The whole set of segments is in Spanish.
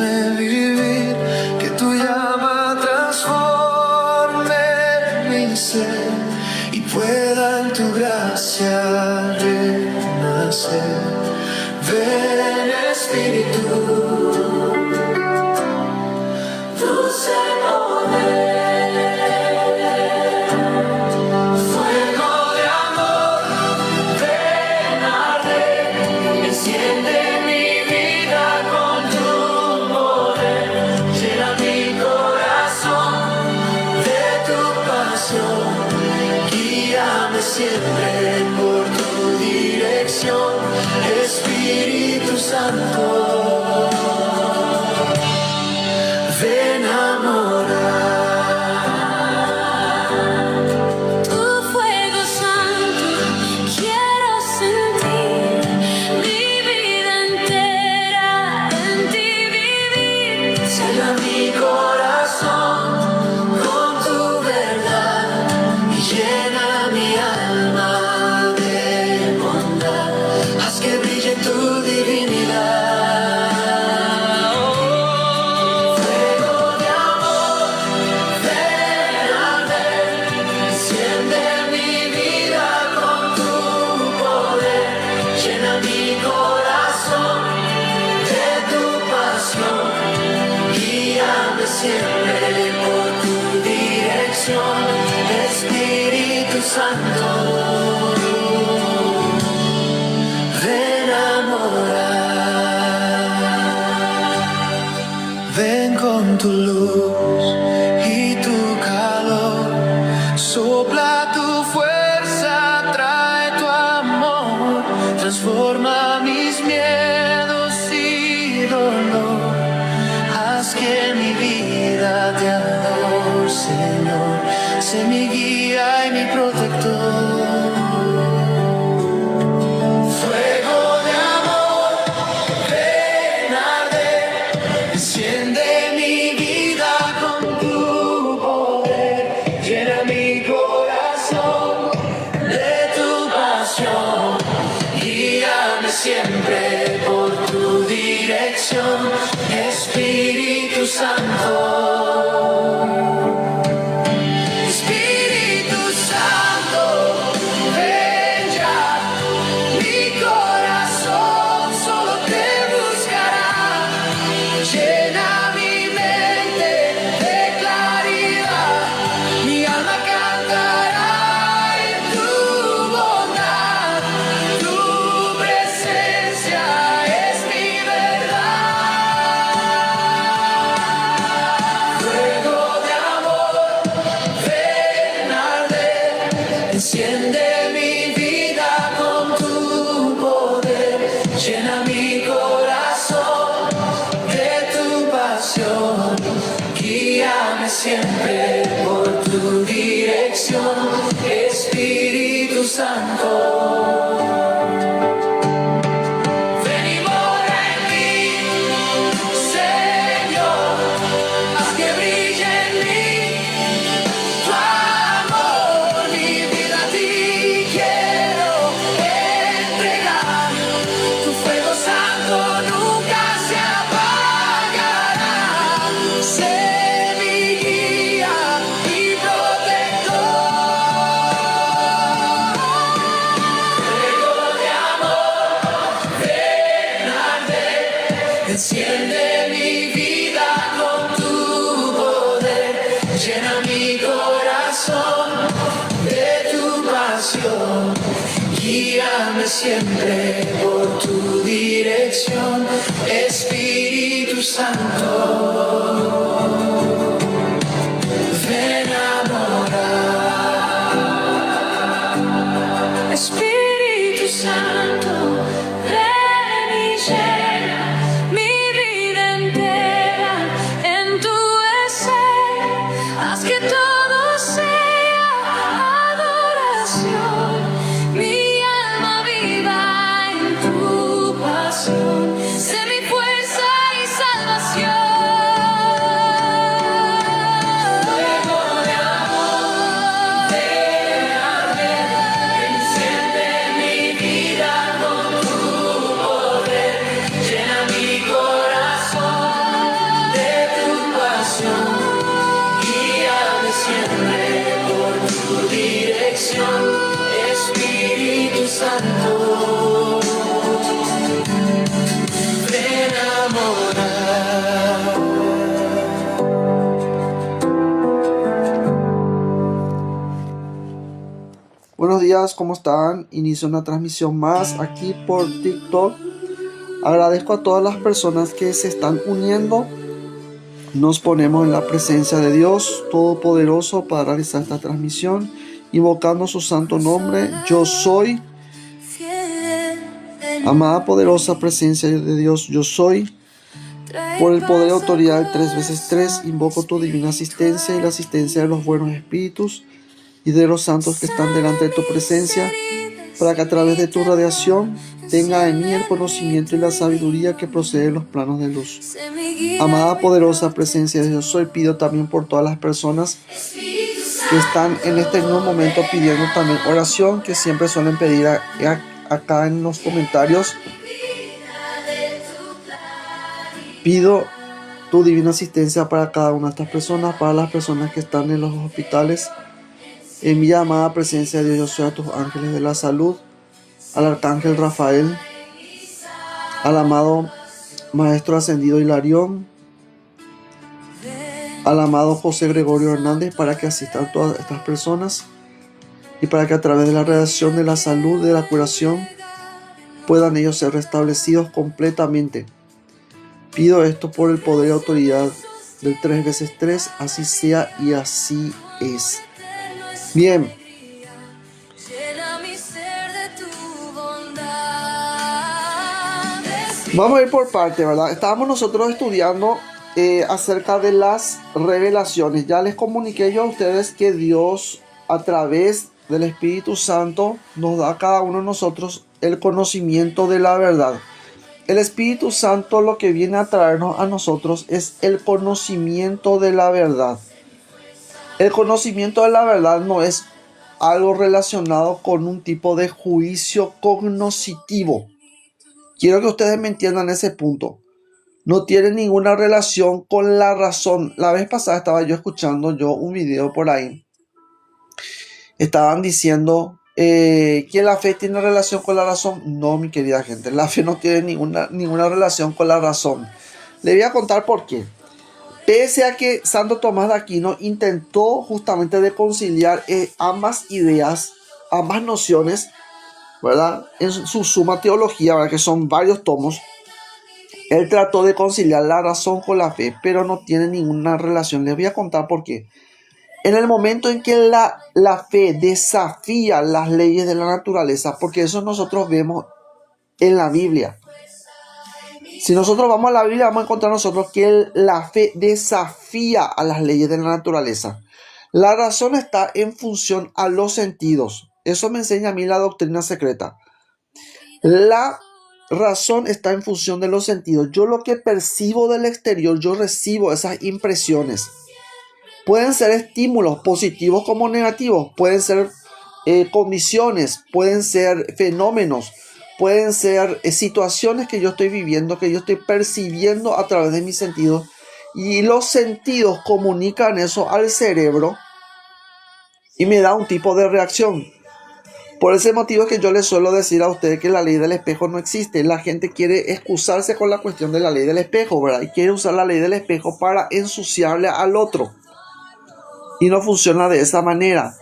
déjame vivir, que tu llama transforme mi ser y pueda en tu gracia renacer. Ven Espíritu, dulce poder, fuego de amor, ven arder, enciende mi vida con tu poder, llena mi corazón de tu pasión, guíame siempre por tu dirección, Espíritu Santo. Ven a morar. Tu fuego santo quiero sentir, mi vida entera en ti vivir. Sella mi corazón con tu verdad y llena mi alma de bondad. Haz que brille tu divinidad. Siempre por tu dirección, Espíritu Santo, ven a morar. Ven con tu luz y tu calor, sopla tu fuerza, trae tu amor, transforma mis miedos y dolor. Haz que mi vida te adore, Señor, sé mi guía y mi protector. Fuego de amor, ven arder, enciende mi vida con tu poder, llena mi corazón de tu pasión, guíame siempre por tu dirección, Espíritu Santo. Espíritu Santo, ven ya, mi corazón solo te buscará. Llena mi mente de claridad, mi alma cantará en tu bondad. Tu presencia es mi verdad. Fuego de amor, ven arder, enciende mi vida con tu poder, llena mi corazón de tu pasión, guíame siempre por tu dirección, Espíritu Santo. Ven y mora en mí, Señor, haz que brille en mí tu amor, mi vida a ti quiero entregar. Tu fuego santo nunca se apagará. Sé mi guía y protector. Fuego de amor, ven arder, enciende mi vida con tu poder, llena mi corazón de tu pasión, guíame siempre por tu dirección, Espíritu Santo. Ven a morar. Espíritu Santo, ven y llena mi vida entera en tu ser. Haz que todo sea adoración, mi alma viva en tu pasión. Sé mi fuerza y salvación. Santo, ven a morar. Buenos días, ¿cómo están? Inicio una transmisión más aquí por TikTok. Agradezco a todas las personas que se están uniendo. Nos ponemos en la presencia de Dios Todopoderoso para realizar esta transmisión, invocando su santo nombre. Yo soy. Amada poderosa presencia de Dios, yo soy. Por el poder y autoridad del 3x3, invoco tu divina asistencia y la asistencia de los buenos espíritus y de los santos que están delante de tu presencia, para que a través de tu radiación tenga en mí el conocimiento y la sabiduría que procede de los planos de luz. Amada poderosa presencia de Dios, soy, pido también por todas las personas que están en este mismo momento pidiendo también oración, que siempre suelen pedir acá en los comentarios. Pido tu divina asistencia para cada una de estas personas, para las personas que están en los hospitales. Envía, amada presencia de Dios, yo soy, a tus ángeles de la salud, al arcángel Rafael, al amado maestro ascendido Hilarión, al amado José Gregorio Hernández, para que asistan a todas estas personas y para que a través de la radiación de la salud, de la curación, puedan ellos ser restablecidos completamente. Pido esto por el poder y autoridad del 3x3, así sea y así es. Bien. Vamos a ir por parte, ¿verdad? Estábamos nosotros estudiando acerca de las revelaciones. Ya les comuniqué yo a ustedes que Dios, a través del Espíritu Santo, nos da a cada uno de nosotros el conocimiento de la verdad. El Espíritu Santo lo que viene a traernos a nosotros es el conocimiento de la verdad. El conocimiento de la verdad no es algo relacionado con un tipo de juicio cognoscitivo. Quiero que ustedes me entiendan ese punto. No tiene ninguna relación con la razón. La vez pasada estaba yo escuchando un video por ahí. Estaban diciendo que la fe tiene relación con la razón. No, mi querida gente. La fe no tiene ninguna relación con la razón. Les voy a contar por qué. Pese a que Santo Tomás de Aquino intentó justamente de conciliar ambas ideas, ambas nociones, ¿verdad? En su Suma Teología, ¿verdad? Que son varios tomos, él trató de conciliar la razón con la fe, pero no tiene ninguna relación. Les voy a contar por qué. En el momento en que la fe desafía las leyes de la naturaleza, porque eso nosotros vemos en la Biblia. Si nosotros vamos a la Biblia, vamos a encontrar nosotros que la fe desafía a las leyes de la naturaleza. La razón está en función a los sentidos. Eso me enseña a mí la doctrina secreta. La razón está en función de los sentidos. Yo lo que percibo del exterior, yo recibo esas impresiones. Pueden ser estímulos positivos como negativos. Pueden ser condiciones, pueden ser fenómenos. Pueden ser situaciones que yo estoy viviendo, que yo estoy percibiendo a través de mis sentidos. Y los sentidos comunican eso al cerebro y me da un tipo de reacción. Por ese motivo es que yo les suelo decir a ustedes que la ley del espejo no existe. La gente quiere excusarse con la cuestión de la ley del espejo, ¿verdad? Y quiere usar la ley del espejo para ensuciarle al otro. Y no funciona de esa manera.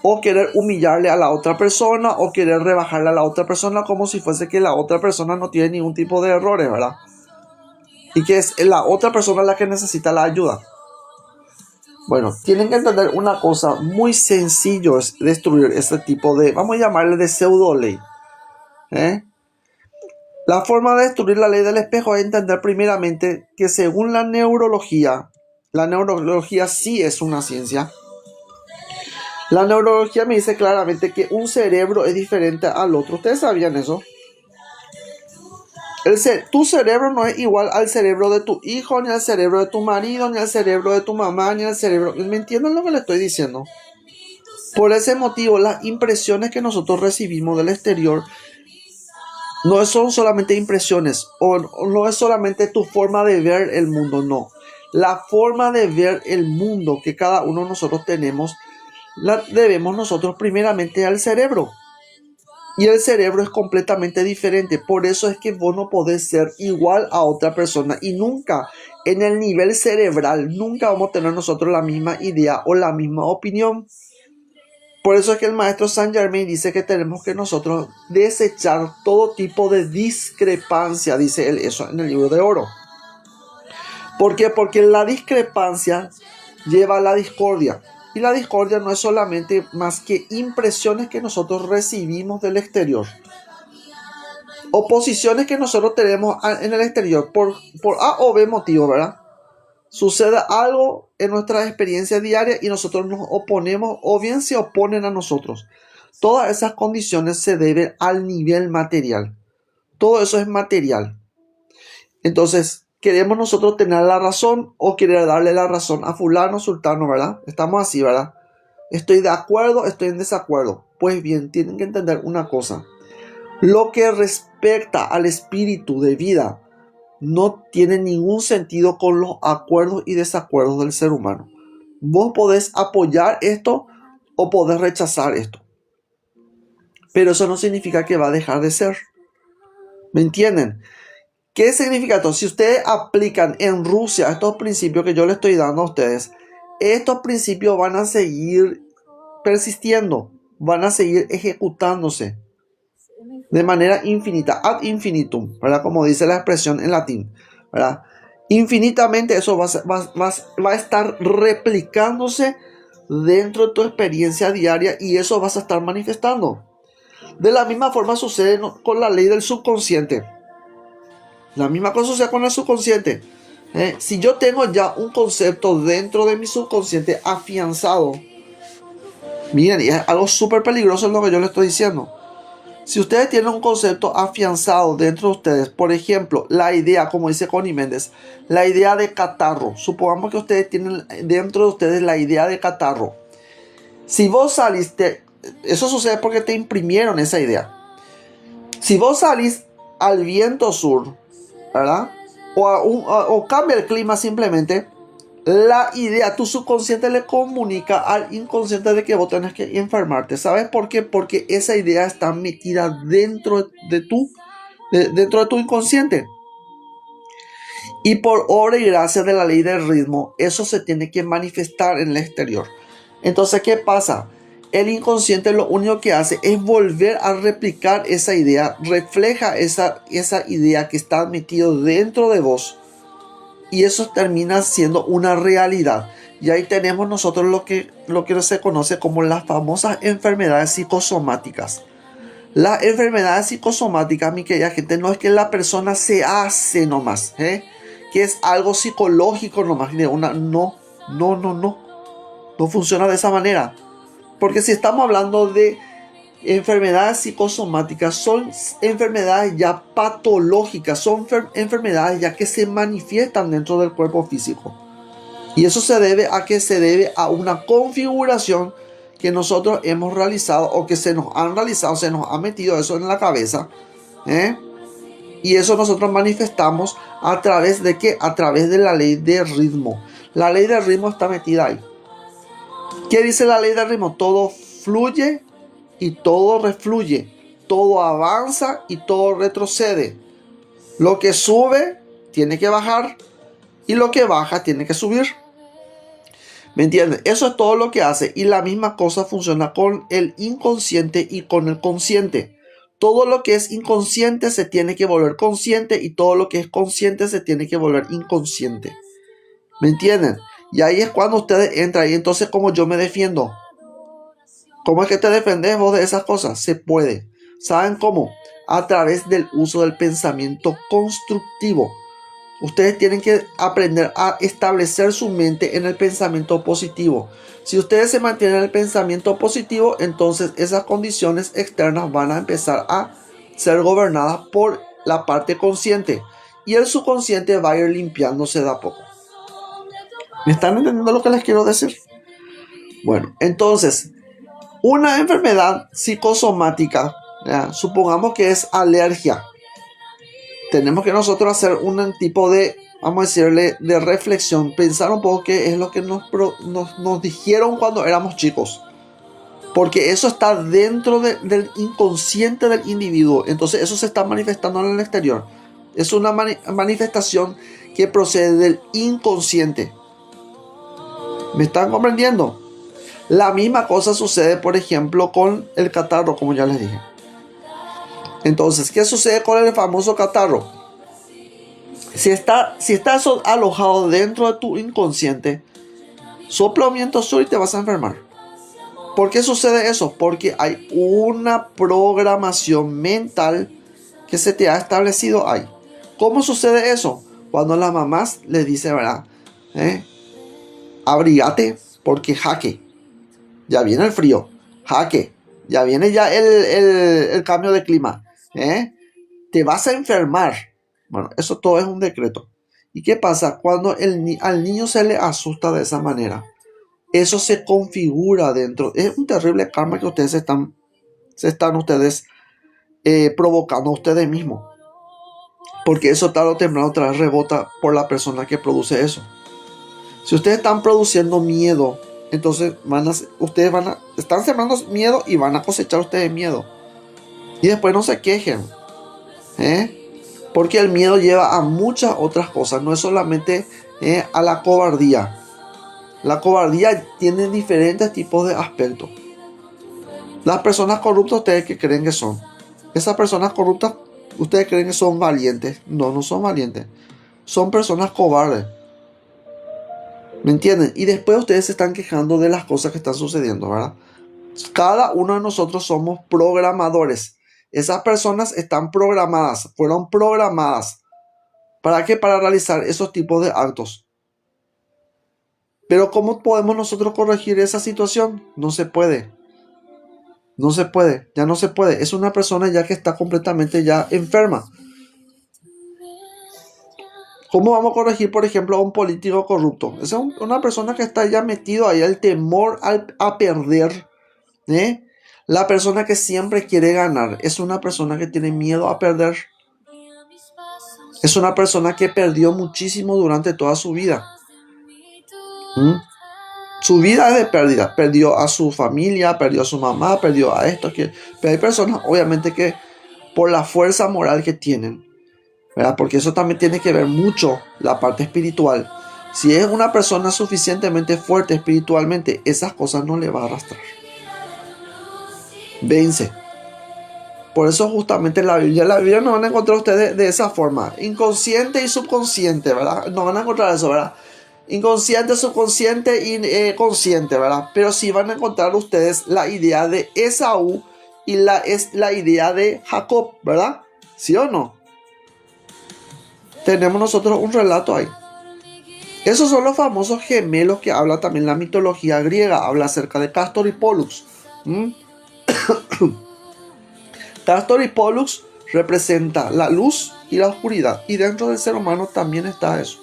O querer humillarle a la otra persona, o querer rebajarle a la otra persona como si fuese que la otra persona no tiene ningún tipo de errores, ¿verdad? Y que es la otra persona la que necesita la ayuda. Bueno, tienen que entender una cosa muy sencillo, es destruir este tipo de, vamos a llamarle de pseudo ley. La forma de destruir la ley del espejo es entender primeramente que según la neurología sí es una ciencia. La neurología me dice claramente que un cerebro es diferente al otro. ¿Ustedes sabían eso? Tu cerebro no es igual al cerebro de tu hijo, ni al cerebro de tu marido, ni al cerebro de tu mamá, ni al cerebro... ¿Me entienden lo que le estoy diciendo? Por ese motivo, las impresiones que nosotros recibimos del exterior no son solamente impresiones, o no es solamente tu forma de ver el mundo, no. La forma de ver el mundo que cada uno de nosotros tenemos la debemos nosotros primeramente al cerebro. Y el cerebro es completamente diferente. Por eso es que vos no podés ser igual a otra persona. Y nunca, en el nivel cerebral, nunca vamos a tener nosotros la misma idea o la misma opinión. Por eso es que el maestro Saint Germain dice que tenemos que nosotros desechar todo tipo de discrepancia, dice él eso en el libro de oro. ¿Por qué? Porque la discrepancia lleva a la discordia. Y la discordia no es solamente más que impresiones que nosotros recibimos del exterior. Oposiciones que nosotros tenemos en el exterior por A o B motivo, ¿verdad? Sucede algo en nuestra experiencia diaria y nosotros nos oponemos o bien se oponen a nosotros. Todas esas condiciones se deben al nivel material. Todo eso es material. Entonces, ¿queremos nosotros tener la razón o querer darle la razón a fulano, sultano, verdad? Estamos así, ¿verdad? Estoy de acuerdo, estoy en desacuerdo. Pues bien, tienen que entender una cosa. Lo que respecta al espíritu de vida no tiene ningún sentido con los acuerdos y desacuerdos del ser humano. Vos podés apoyar esto o podés rechazar esto. Pero eso no significa que va a dejar de ser. ¿Me entienden? ¿Qué significa esto? Si ustedes aplican en Rusia estos principios que yo les estoy dando a ustedes, estos principios van a seguir persistiendo, van a seguir ejecutándose de manera infinita, ad infinitum, ¿verdad? Como dice la expresión en latín, ¿verdad? Infinitamente eso va a estar replicándose dentro de tu experiencia diaria y eso vas a estar manifestando. De la misma forma sucede con la ley del subconsciente. La misma cosa sucede con el subconsciente. Si yo tengo ya un concepto dentro de mi subconsciente afianzado, miren, y es algo súper peligroso lo que yo les estoy diciendo. Si ustedes tienen un concepto afianzado dentro de ustedes, por ejemplo, la idea, como dice Connie Méndez, la idea de catarro. Supongamos que ustedes tienen dentro de ustedes la idea de catarro. Si vos saliste, eso sucede porque te imprimieron esa idea. Si vos salís al viento sur, ¿verdad? O cambia el clima simplemente, la idea, tu subconsciente le comunica al inconsciente de que vos tenés que enfermarte. ¿Sabes por qué? Porque esa idea está metida dentro de tu inconsciente. Y por obra y gracia de la ley del ritmo, eso se tiene que manifestar en el exterior. Entonces, ¿qué pasa? El inconsciente lo único que hace es volver a replicar esa idea, refleja esa idea que está metido dentro de vos. Y eso termina siendo una realidad. Y ahí tenemos nosotros lo que se conoce como las famosas enfermedades psicosomáticas. Las enfermedades psicosomáticas, mi querida gente, no es que la persona se hace nomás, que es algo psicológico nomás. No funciona de esa manera. Porque si estamos hablando de enfermedades psicosomáticas, son enfermedades ya patológicas, son enfermedades ya que se manifiestan dentro del cuerpo físico. Y eso se debe a una configuración que nosotros hemos realizado o que se nos han realizado, se nos ha metido eso en la cabeza. Y eso nosotros manifestamos a través de ¿qué? A través de la ley de ritmo. La ley del ritmo está metida ahí. ¿Qué dice la ley del ritmo? Todo fluye y todo refluye, todo avanza y todo retrocede. Lo que sube tiene que bajar y lo que baja tiene que subir. ¿Me entienden? Eso es todo lo que hace y la misma cosa funciona con el inconsciente y con el consciente. Todo lo que es inconsciente se tiene que volver consciente y todo lo que es consciente se tiene que volver inconsciente. ¿Me entienden? Y ahí es cuando ustedes entran y entonces ¿cómo yo me defiendo? ¿Cómo es que te defendes vos de esas cosas? Se puede. ¿Saben cómo? A través del uso del pensamiento constructivo. Ustedes tienen que aprender a establecer su mente en el pensamiento positivo. Si ustedes se mantienen en el pensamiento positivo, entonces esas condiciones externas van a empezar a ser gobernadas por la parte consciente. Y el subconsciente va a ir limpiándose de a poco. ¿Me están entendiendo lo que les quiero decir? Bueno, entonces, una enfermedad psicosomática, supongamos que es alergia. Tenemos que nosotros hacer un tipo de, vamos a decirle, de reflexión. Pensar un poco qué es lo que nos dijeron cuando éramos chicos. Porque eso está dentro del inconsciente del individuo. Entonces eso se está manifestando en el exterior. Es una manifestación que procede del inconsciente. ¿Me están comprendiendo? La misma cosa sucede, por ejemplo, con el catarro, como ya les dije. Entonces, ¿qué sucede con el famoso catarro? Si está eso alojado dentro de tu inconsciente, sopla un viento sur y te vas a enfermar. ¿Por qué sucede eso? Porque hay una programación mental que se te ha establecido ahí. ¿Cómo sucede eso? Cuando las mamás les dicen, ¿verdad? Abrígate porque jaque. Ya viene el frío. Jaque. Ya viene ya el cambio de clima. Te vas a enfermar. Bueno, eso todo es un decreto. ¿Y qué pasa? Cuando al niño se le asusta de esa manera, eso se configura dentro. Es un terrible karma que ustedes se están ustedes provocando a ustedes mismos. Porque eso tarde o temprano otra vez rebota por la persona que produce eso. Si ustedes están produciendo miedo, entonces están sembrando miedo y van a cosechar ustedes miedo. Y después no se quejen. Porque el miedo lleva a muchas otras cosas. No es solamente a la cobardía. La cobardía tiene diferentes tipos de aspectos. Las personas corruptas, ¿ustedes qué creen que son? Esas personas corruptas, ¿ustedes creen que son valientes? No, no son valientes. Son personas cobardes. ¿Me entienden? Y después ustedes se están quejando de las cosas que están sucediendo, ¿verdad? Cada uno de nosotros somos programadores. Esas personas están programadas, fueron programadas. ¿Para qué? Para realizar esos tipos de actos. Pero ¿cómo podemos nosotros corregir esa situación? No se puede. No se puede, ya no se puede. Es una persona ya que está completamente ya enferma. ¿Cómo vamos a corregir, por ejemplo, a un político corrupto? Es una persona que está ya metido ahí, el temor a perder. La persona que siempre quiere ganar es una persona que tiene miedo a perder. Es una persona que perdió muchísimo durante toda su vida. Su vida es de pérdida. Perdió a su familia, perdió a su mamá, perdió a esto. Pero hay personas, obviamente, que por la fuerza moral que tienen, ¿verdad? Porque eso también tiene que ver mucho la parte espiritual. Si es una persona suficientemente fuerte espiritualmente, esas cosas no le va a arrastrar. Vence. Por eso justamente en la Biblia no van a encontrar ustedes de esa forma. Inconsciente y subconsciente, ¿verdad? No van a encontrar eso, ¿verdad? Inconsciente, subconsciente y consciente, ¿verdad? Pero sí van a encontrar ustedes la idea de Esaú y la idea de Jacob, ¿verdad? ¿Sí o no? Tenemos nosotros un relato ahí. Esos son los famosos gemelos que habla también la mitología griega. Habla acerca de Castor y Pólux. Castor y Pólux representa la luz y la oscuridad. Y dentro del ser humano también está eso.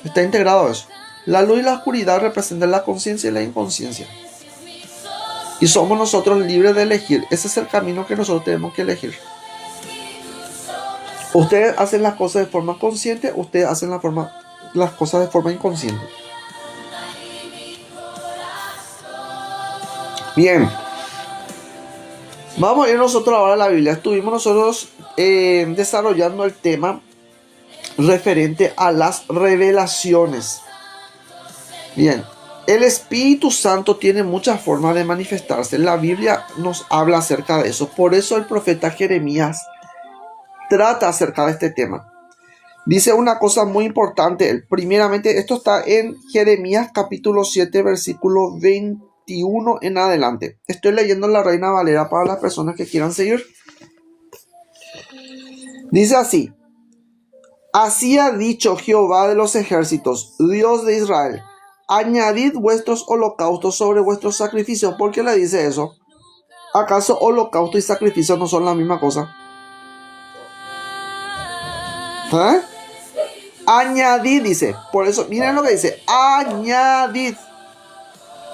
Está integrado eso. La luz y la oscuridad representan la conciencia y la inconsciencia. Y somos nosotros libres de elegir. Ese es el camino que nosotros tenemos que elegir. Ustedes hacen las cosas de forma consciente, ustedes hacen las cosas de forma inconsciente. Bien. Vamos a ir nosotros ahora a la Biblia. Estuvimos nosotros desarrollando el tema referente a las revelaciones. Bien. El Espíritu Santo tiene muchas formas de manifestarse. La Biblia nos habla acerca de eso. Por eso el profeta Jeremías trata acerca de este tema. Dice una cosa muy importante. Primeramente, esto está en Jeremías capítulo 7, versículo 21 en adelante. Estoy leyendo la Reina Valera para las personas que quieran seguir. Dice así: así ha dicho Jehová de los ejércitos, Dios de Israel: añadid vuestros holocaustos sobre vuestros sacrificios. ¿Por qué le dice eso? ¿Acaso holocausto y sacrificio no son la misma cosa? Añadid, dice. Por eso, miren lo que dice.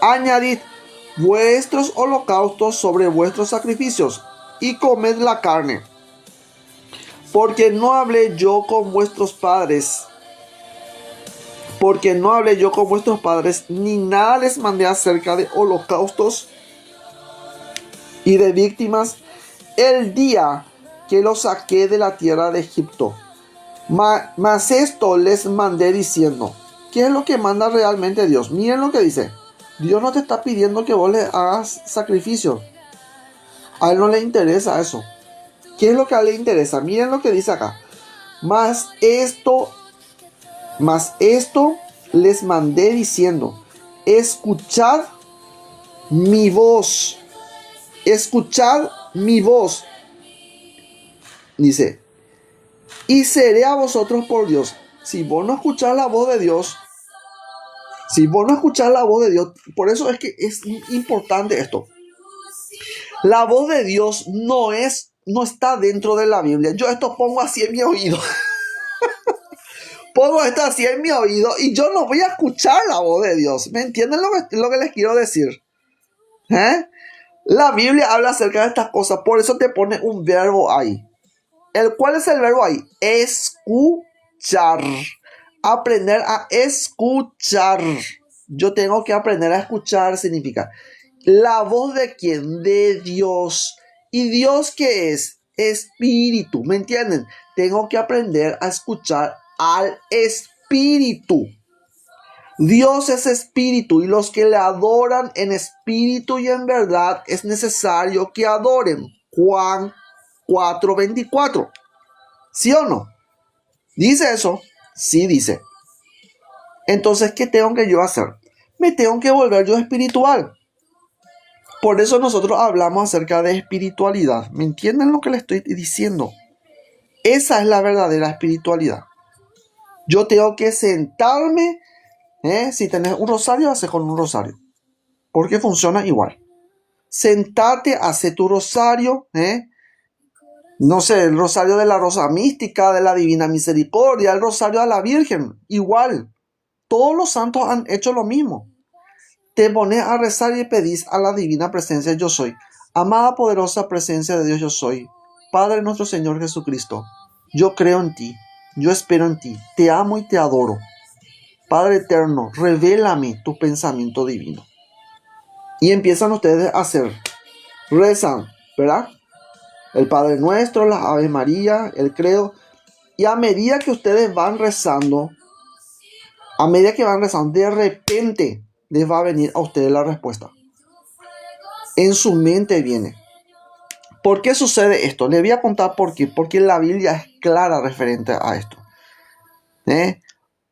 Añadid vuestros holocaustos sobre vuestros sacrificios y comed la carne. Porque no hablé yo con vuestros padres. Ni nada les mandé acerca de holocaustos y de víctimas el día que los saqué de la tierra de Egipto. Mas esto les mandé diciendo, ¿qué es lo que manda realmente Dios? Miren lo que dice. Dios no te está pidiendo que vos le hagas sacrificio. A él no le interesa eso. ¿Qué es lo que a él le interesa? Miren lo que dice acá. Mas esto les mandé diciendo, escuchad mi voz. Escuchad mi voz. Dice, y seré a vosotros por Dios. Si vos no escuchás la voz de Dios, por eso es que es importante esto. La voz de Dios no está dentro de la Biblia. Yo esto pongo así en mi oído. Pongo esto así en mi oído y yo no voy a escuchar la voz de Dios. ¿Me entienden lo que les quiero decir? La Biblia habla acerca de estas cosas. Por eso te pone un verbo ahí. ¿Cuál es el verbo ahí? Escuchar. Aprender a escuchar. Yo tengo que aprender a escuchar. Significa la voz de ¿quién? De Dios. ¿Y Dios qué es? Espíritu. ¿Me entienden? Tengo que aprender a escuchar al Espíritu. Dios es espíritu y los que le adoran en espíritu y en verdad es necesario que adoren. Juan 4:24. ¿Sí o no? ¿Dice eso? Sí dice. Entonces, ¿qué tengo que yo hacer? Me tengo que volver yo espiritual. Por eso nosotros hablamos acerca de espiritualidad. ¿Me entienden lo que le estoy diciendo? Esa es la verdadera espiritualidad. Yo tengo que sentarme. Si tenés un rosario, hace con un rosario. Porque funciona igual. Sentate, hace tu rosario. No sé, el rosario de la Rosa Mística, de la Divina Misericordia, el rosario a la Virgen. Igual. Todos los santos han hecho lo mismo. Te pones a rezar y pedís a la divina presencia yo soy. Amada poderosa presencia de Dios yo soy. Padre nuestro Señor Jesucristo. Yo creo en ti. Yo espero en ti. Te amo y te adoro. Padre eterno, revélame tu pensamiento divino. Y empiezan ustedes a hacer. Rezan, ¿verdad? El Padre Nuestro, las Ave María, el Credo. Y a medida que ustedes van rezando, de repente les va a venir a ustedes la respuesta. En su mente viene. ¿Por qué sucede esto? Les voy a contar por qué. Porque la Biblia es clara referente a esto.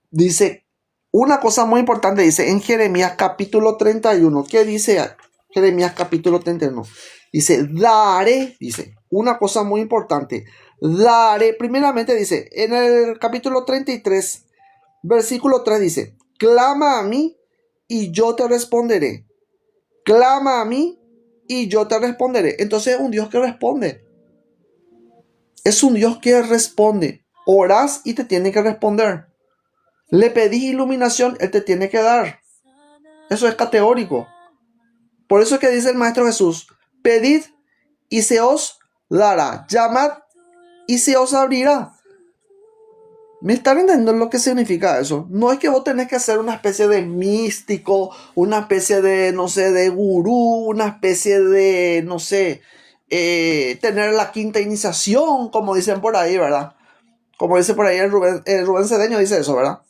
Dice, una cosa muy importante dice en Jeremías capítulo 31. ¿Qué dice Jeremías capítulo 31? Dice, una cosa muy importante. Primeramente dice, en el capítulo 33, versículo 3 dice, clama a mí y yo te responderé. Clama a mí y yo te responderé. Entonces es un Dios que responde. Es un Dios que responde. Orás y te tiene que responder. Le pedís iluminación, Él te tiene que dar. Eso es categórico. Por eso es que dice el Maestro Jesús, pedid y se os dará. Llamad y se os abrirá. ¿Me están entendiendo lo que significa eso? No es que vos tenés que ser una especie de místico, una especie de, no sé, de gurú, una especie de, no sé, tener la quinta iniciación, como dicen por ahí, ¿verdad? Como dice por ahí el Rubén Cedeño dice eso, ¿verdad?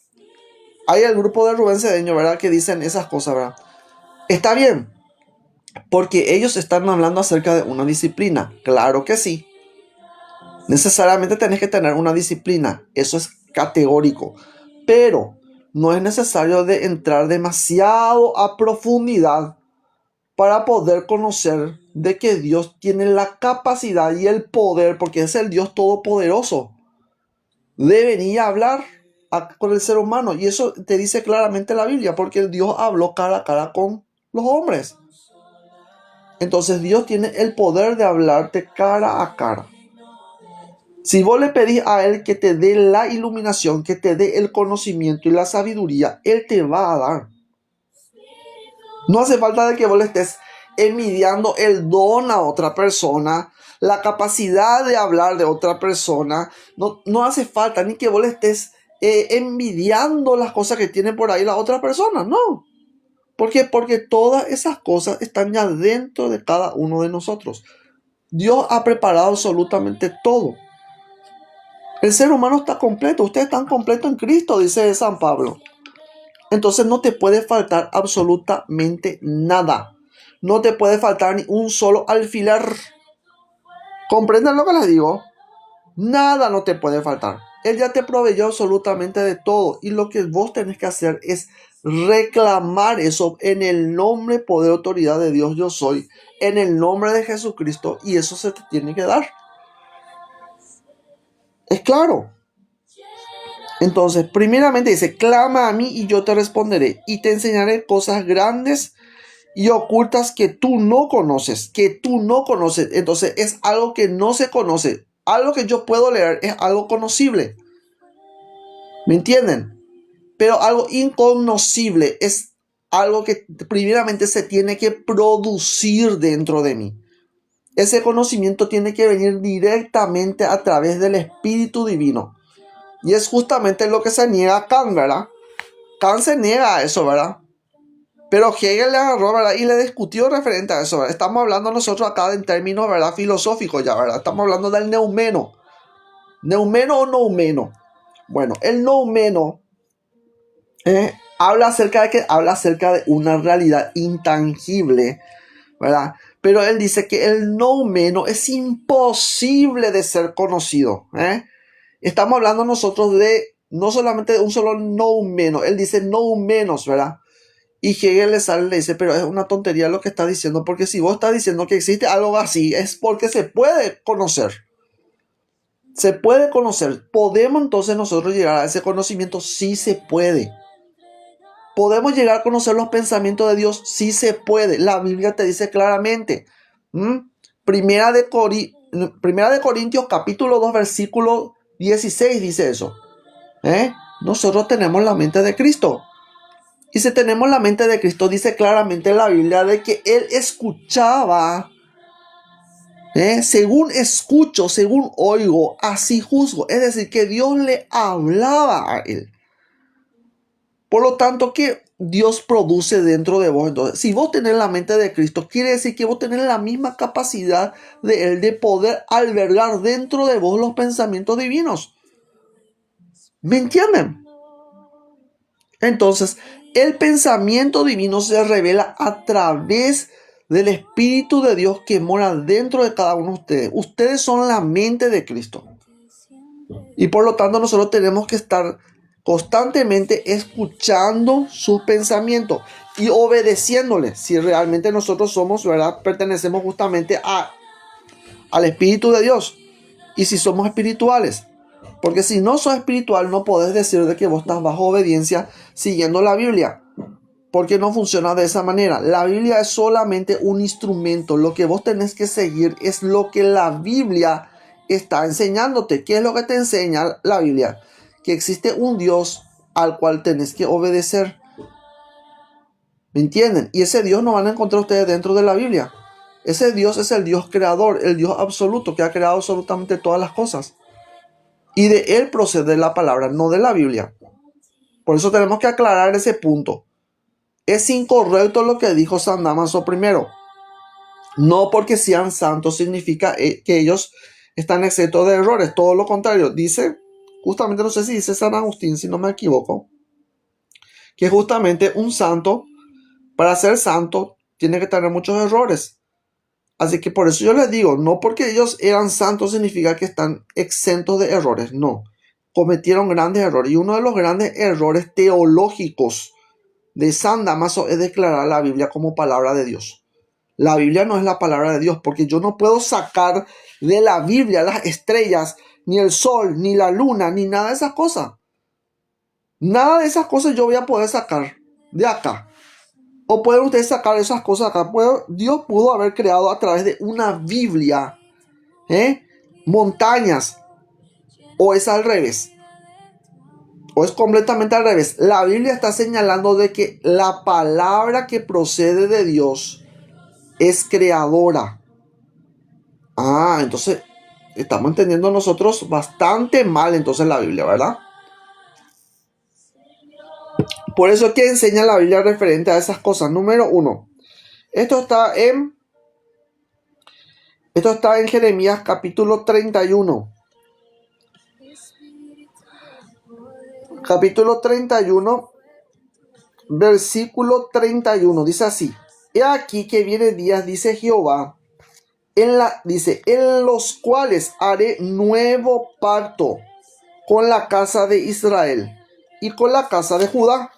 Hay el grupo de Rubén Cedeño, ¿verdad? Que dicen esas cosas, ¿verdad? Está bien, porque ellos están hablando acerca de una disciplina. Claro que sí. Necesariamente tenés que tener una disciplina. Eso es categórico. Pero no es necesario de entrar demasiado a profundidad para poder conocer de que Dios tiene la capacidad y el poder, porque es el Dios todopoderoso, de venir a hablar con el ser humano. Y eso te dice claramente la Biblia, porque el Dios habló cara a cara con los hombres. Entonces Dios tiene el poder de hablarte cara a cara. Si vos le pedís a Él que te dé la iluminación, que te dé el conocimiento y la sabiduría, Él te va a dar. No hace falta de que vos le estés envidiando el don a otra persona, la capacidad de hablar de otra persona. No hace falta ni que vos le estés envidiando las cosas que tiene por ahí la otra persona. No. ¿Por qué? Porque todas esas cosas están ya dentro de cada uno de nosotros. Dios ha preparado absolutamente todo. El ser humano está completo. Ustedes están completos en Cristo, dice San Pablo. Entonces no te puede faltar absolutamente nada. No te puede faltar ni un solo alfiler. ¿Comprenden lo que les digo? Nada no te puede faltar. Él ya te proveyó absolutamente de todo. Y lo que vos tenés que hacer es reclamar eso en el nombre, poder, autoridad de Dios yo soy. En el nombre de Jesucristo. Y eso se te tiene que dar. Es claro. Entonces, primeramente dice, clama a mí y yo te responderé. Y te enseñaré cosas grandes y ocultas que tú no conoces. Que tú no conoces. Entonces, es algo que no se conoce. Algo que yo puedo leer es algo conocible. ¿Me entienden? Pero algo inconocible es algo que primeramente se tiene que producir dentro de mí. Ese conocimiento tiene que venir directamente a través del Espíritu Divino. Y es justamente lo que se niega a Kant, ¿verdad? Kant se niega a eso, ¿verdad? Pero Hegel le agarró, ¿verdad? Y le discutió referente a eso, ¿verdad? Estamos hablando nosotros acá en términos, ¿verdad? Filosóficos ya, ¿verdad? Estamos hablando del neumeno. ¿Neumeno o noumeno? Bueno, el noumeno habla acerca de una realidad intangible, ¿verdad? Pero él dice que el noumeno es imposible de ser conocido, Estamos hablando nosotros de no solamente de un solo noumeno, él dice noumenos, ¿verdad? Y Hegel le sale y le dice, pero es una tontería lo que está diciendo, porque si vos estás diciendo que existe algo así, es porque se puede conocer. Se puede conocer. ¿Podemos entonces nosotros llegar a ese conocimiento? Sí se puede. ¿Podemos llegar a conocer los pensamientos de Dios? Sí se puede. La Biblia te dice claramente. Primera de Corintios capítulo 2 versículo 16 dice eso. Nosotros tenemos la mente de Cristo. Y si tenemos la mente de Cristo, dice claramente en la Biblia de que Él escuchaba. Según escucho, según oigo, así juzgo. Es decir, que Dios le hablaba a Él. Por lo tanto, que Dios produce dentro de vos. Entonces, si vos tenés la mente de Cristo, quiere decir que vos tenés la misma capacidad de Él de poder albergar dentro de vos los pensamientos divinos. ¿Me entienden? Entonces, el pensamiento divino se revela a través del Espíritu de Dios que mora dentro de cada uno de ustedes. Ustedes son la mente de Cristo. Y por lo tanto, nosotros tenemos que estar constantemente escuchando sus pensamientos y obedeciéndole. Si realmente nosotros somos, ¿verdad? Pertenecemos justamente al Espíritu de Dios. Y si somos espirituales. Porque si no sos espiritual, no podés decir de que vos estás bajo obediencia siguiendo la Biblia. Porque no funciona de esa manera. La Biblia es solamente un instrumento. Lo que vos tenés que seguir es lo que la Biblia está enseñándote. ¿Qué es lo que te enseña la Biblia? Que existe un Dios al cual tenés que obedecer. ¿Me entienden? Y ese Dios no van a encontrar ustedes dentro de la Biblia. Ese Dios es el Dios creador, el Dios absoluto que ha creado absolutamente todas las cosas. Y de Él procede la palabra, no de la Biblia. Por eso tenemos que aclarar ese punto. Es incorrecto lo que dijo San Dámaso primero. No porque sean santos significa que ellos están exentos de errores. Todo lo contrario. Dice, justamente no sé si dice San Agustín, si no me equivoco, que justamente un santo, para ser santo, tiene que tener muchos errores. Así que por eso yo les digo, no porque ellos eran santos significa que están exentos de errores. No, cometieron grandes errores. Y uno de los grandes errores teológicos de San Dámaso es declarar la Biblia como palabra de Dios. La Biblia no es la palabra de Dios, porque yo no puedo sacar de la Biblia las estrellas, ni el sol, ni la luna, ni nada de esas cosas. Nada de esas cosas yo voy a poder sacar de acá. O pueden ustedes sacar esas cosas acá. Dios pudo haber creado a través de una Biblia montañas. O es al revés. O es completamente al revés. La Biblia está señalando de que la palabra que procede de Dios es creadora. Entonces estamos entendiendo nosotros bastante mal entonces la Biblia, ¿verdad? Por eso que enseña la Biblia referente a esas cosas. Número 1. Esto está en Jeremías capítulo 31. Capítulo 31, versículo 31. Dice así. He aquí que viene días, dice Jehová, en los cuales haré nuevo pacto con la casa de Israel y con la casa de Judá,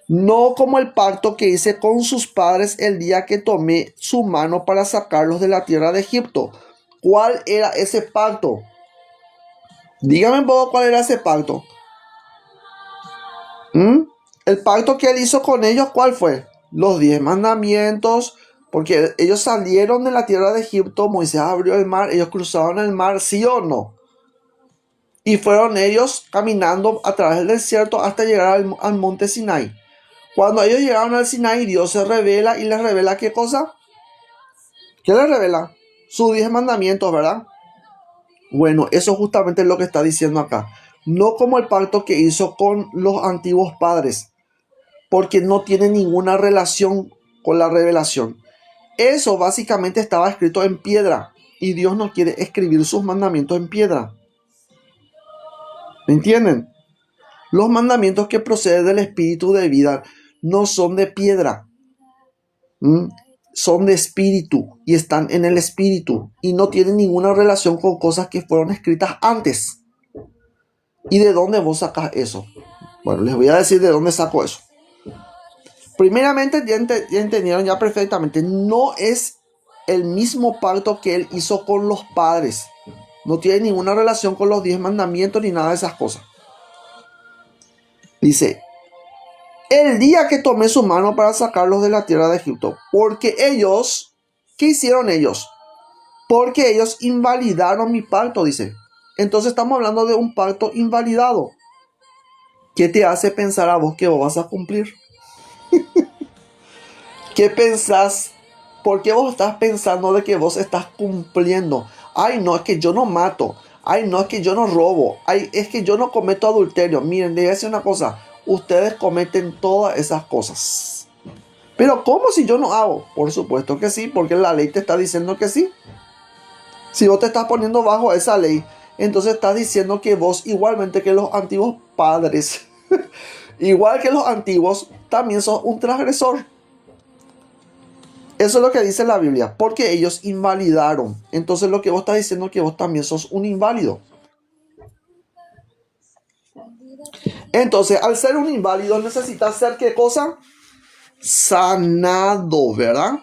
no como el pacto que hice con sus padres el día que tomé su mano para sacarlos de la tierra de Egipto. ¿Cuál era ese pacto? Dígame un poco cuál era ese pacto. El pacto que él hizo con ellos, ¿cuál fue? Los 10 mandamientos, porque ellos salieron de la tierra de Egipto, Moisés abrió el mar, ellos cruzaron el mar, ¿sí o no? Y fueron ellos caminando a través del desierto hasta llegar al monte Sinai. Cuando ellos llegaron al Sinai, Dios se revela y les revela ¿qué cosa? ¿Qué les revela? Sus 10 mandamientos, ¿verdad? Bueno, eso justamente es lo que está diciendo acá. No como el pacto que hizo con los antiguos padres, porque no tiene ninguna relación con la revelación. Eso básicamente estaba escrito en piedra y Dios no quiere escribir sus mandamientos en piedra. ¿Me entienden? Los mandamientos que proceden del espíritu de vida no son de piedra. Son de espíritu y están en el espíritu y no tienen ninguna relación con cosas que fueron escritas antes. ¿Y de dónde vos sacas eso? Bueno, les voy a decir de dónde saco eso. Primeramente, ya entendieron ya perfectamente, no es el mismo pacto que él hizo con los padres. No tiene ninguna relación con los 10 mandamientos ni nada de esas cosas. Dice, el día que tomé su mano para sacarlos de la tierra de Egipto, porque ellos, ¿qué hicieron ellos? Porque ellos invalidaron mi pacto, dice. Entonces estamos hablando de un pacto invalidado. ¿Qué te hace pensar a vos que vos vas a cumplir? ¿Qué pensás? ¿Por qué vos estás pensando de que vos estás cumpliendo? Ay, no, es que yo no mato. Ay, no, es que yo no robo. Ay, es que yo no cometo adulterio. Miren, les voy a decir una cosa. Ustedes cometen todas esas cosas. Pero ¿cómo si yo no hago? Por supuesto que sí, porque la ley te está diciendo que sí. Si vos te estás poniendo bajo esa ley, entonces estás diciendo que vos, igualmente que los antiguos padres, igual que los antiguos, también sos un transgresor. Eso es lo que dice la Biblia, porque ellos invalidaron. Entonces lo que vos estás diciendo es que vos también sos un inválido. Entonces, al ser un inválido, necesitas ser ¿qué cosa? Sanado, ¿verdad?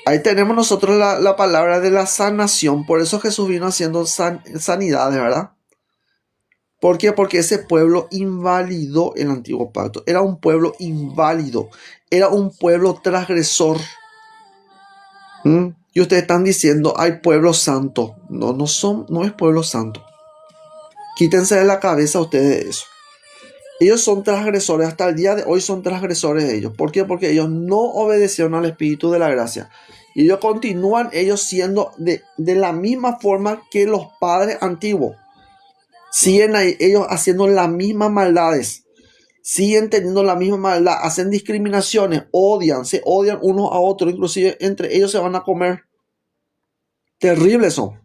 Ahí tenemos nosotros la palabra de la sanación. Por eso Jesús vino haciendo sanidades, ¿verdad? ¿Por qué? Porque ese pueblo invalidó el antiguo pacto. Era un pueblo inválido. Era un pueblo transgresor. Y ustedes están diciendo, hay pueblo santo. No es pueblo santo. Quítense de la cabeza ustedes eso. Ellos son transgresores. Hasta el día de hoy son transgresores de ellos. ¿Por qué? Porque ellos no obedecieron al Espíritu de la gracia. Y ellos continúan ellos siendo de la misma forma que los padres antiguos. Siguen ellos haciendo las mismas maldades. Siguen teniendo la misma maldad. Hacen discriminaciones. Se odian unos a otros. Inclusive entre ellos se van a comer. Terribles son.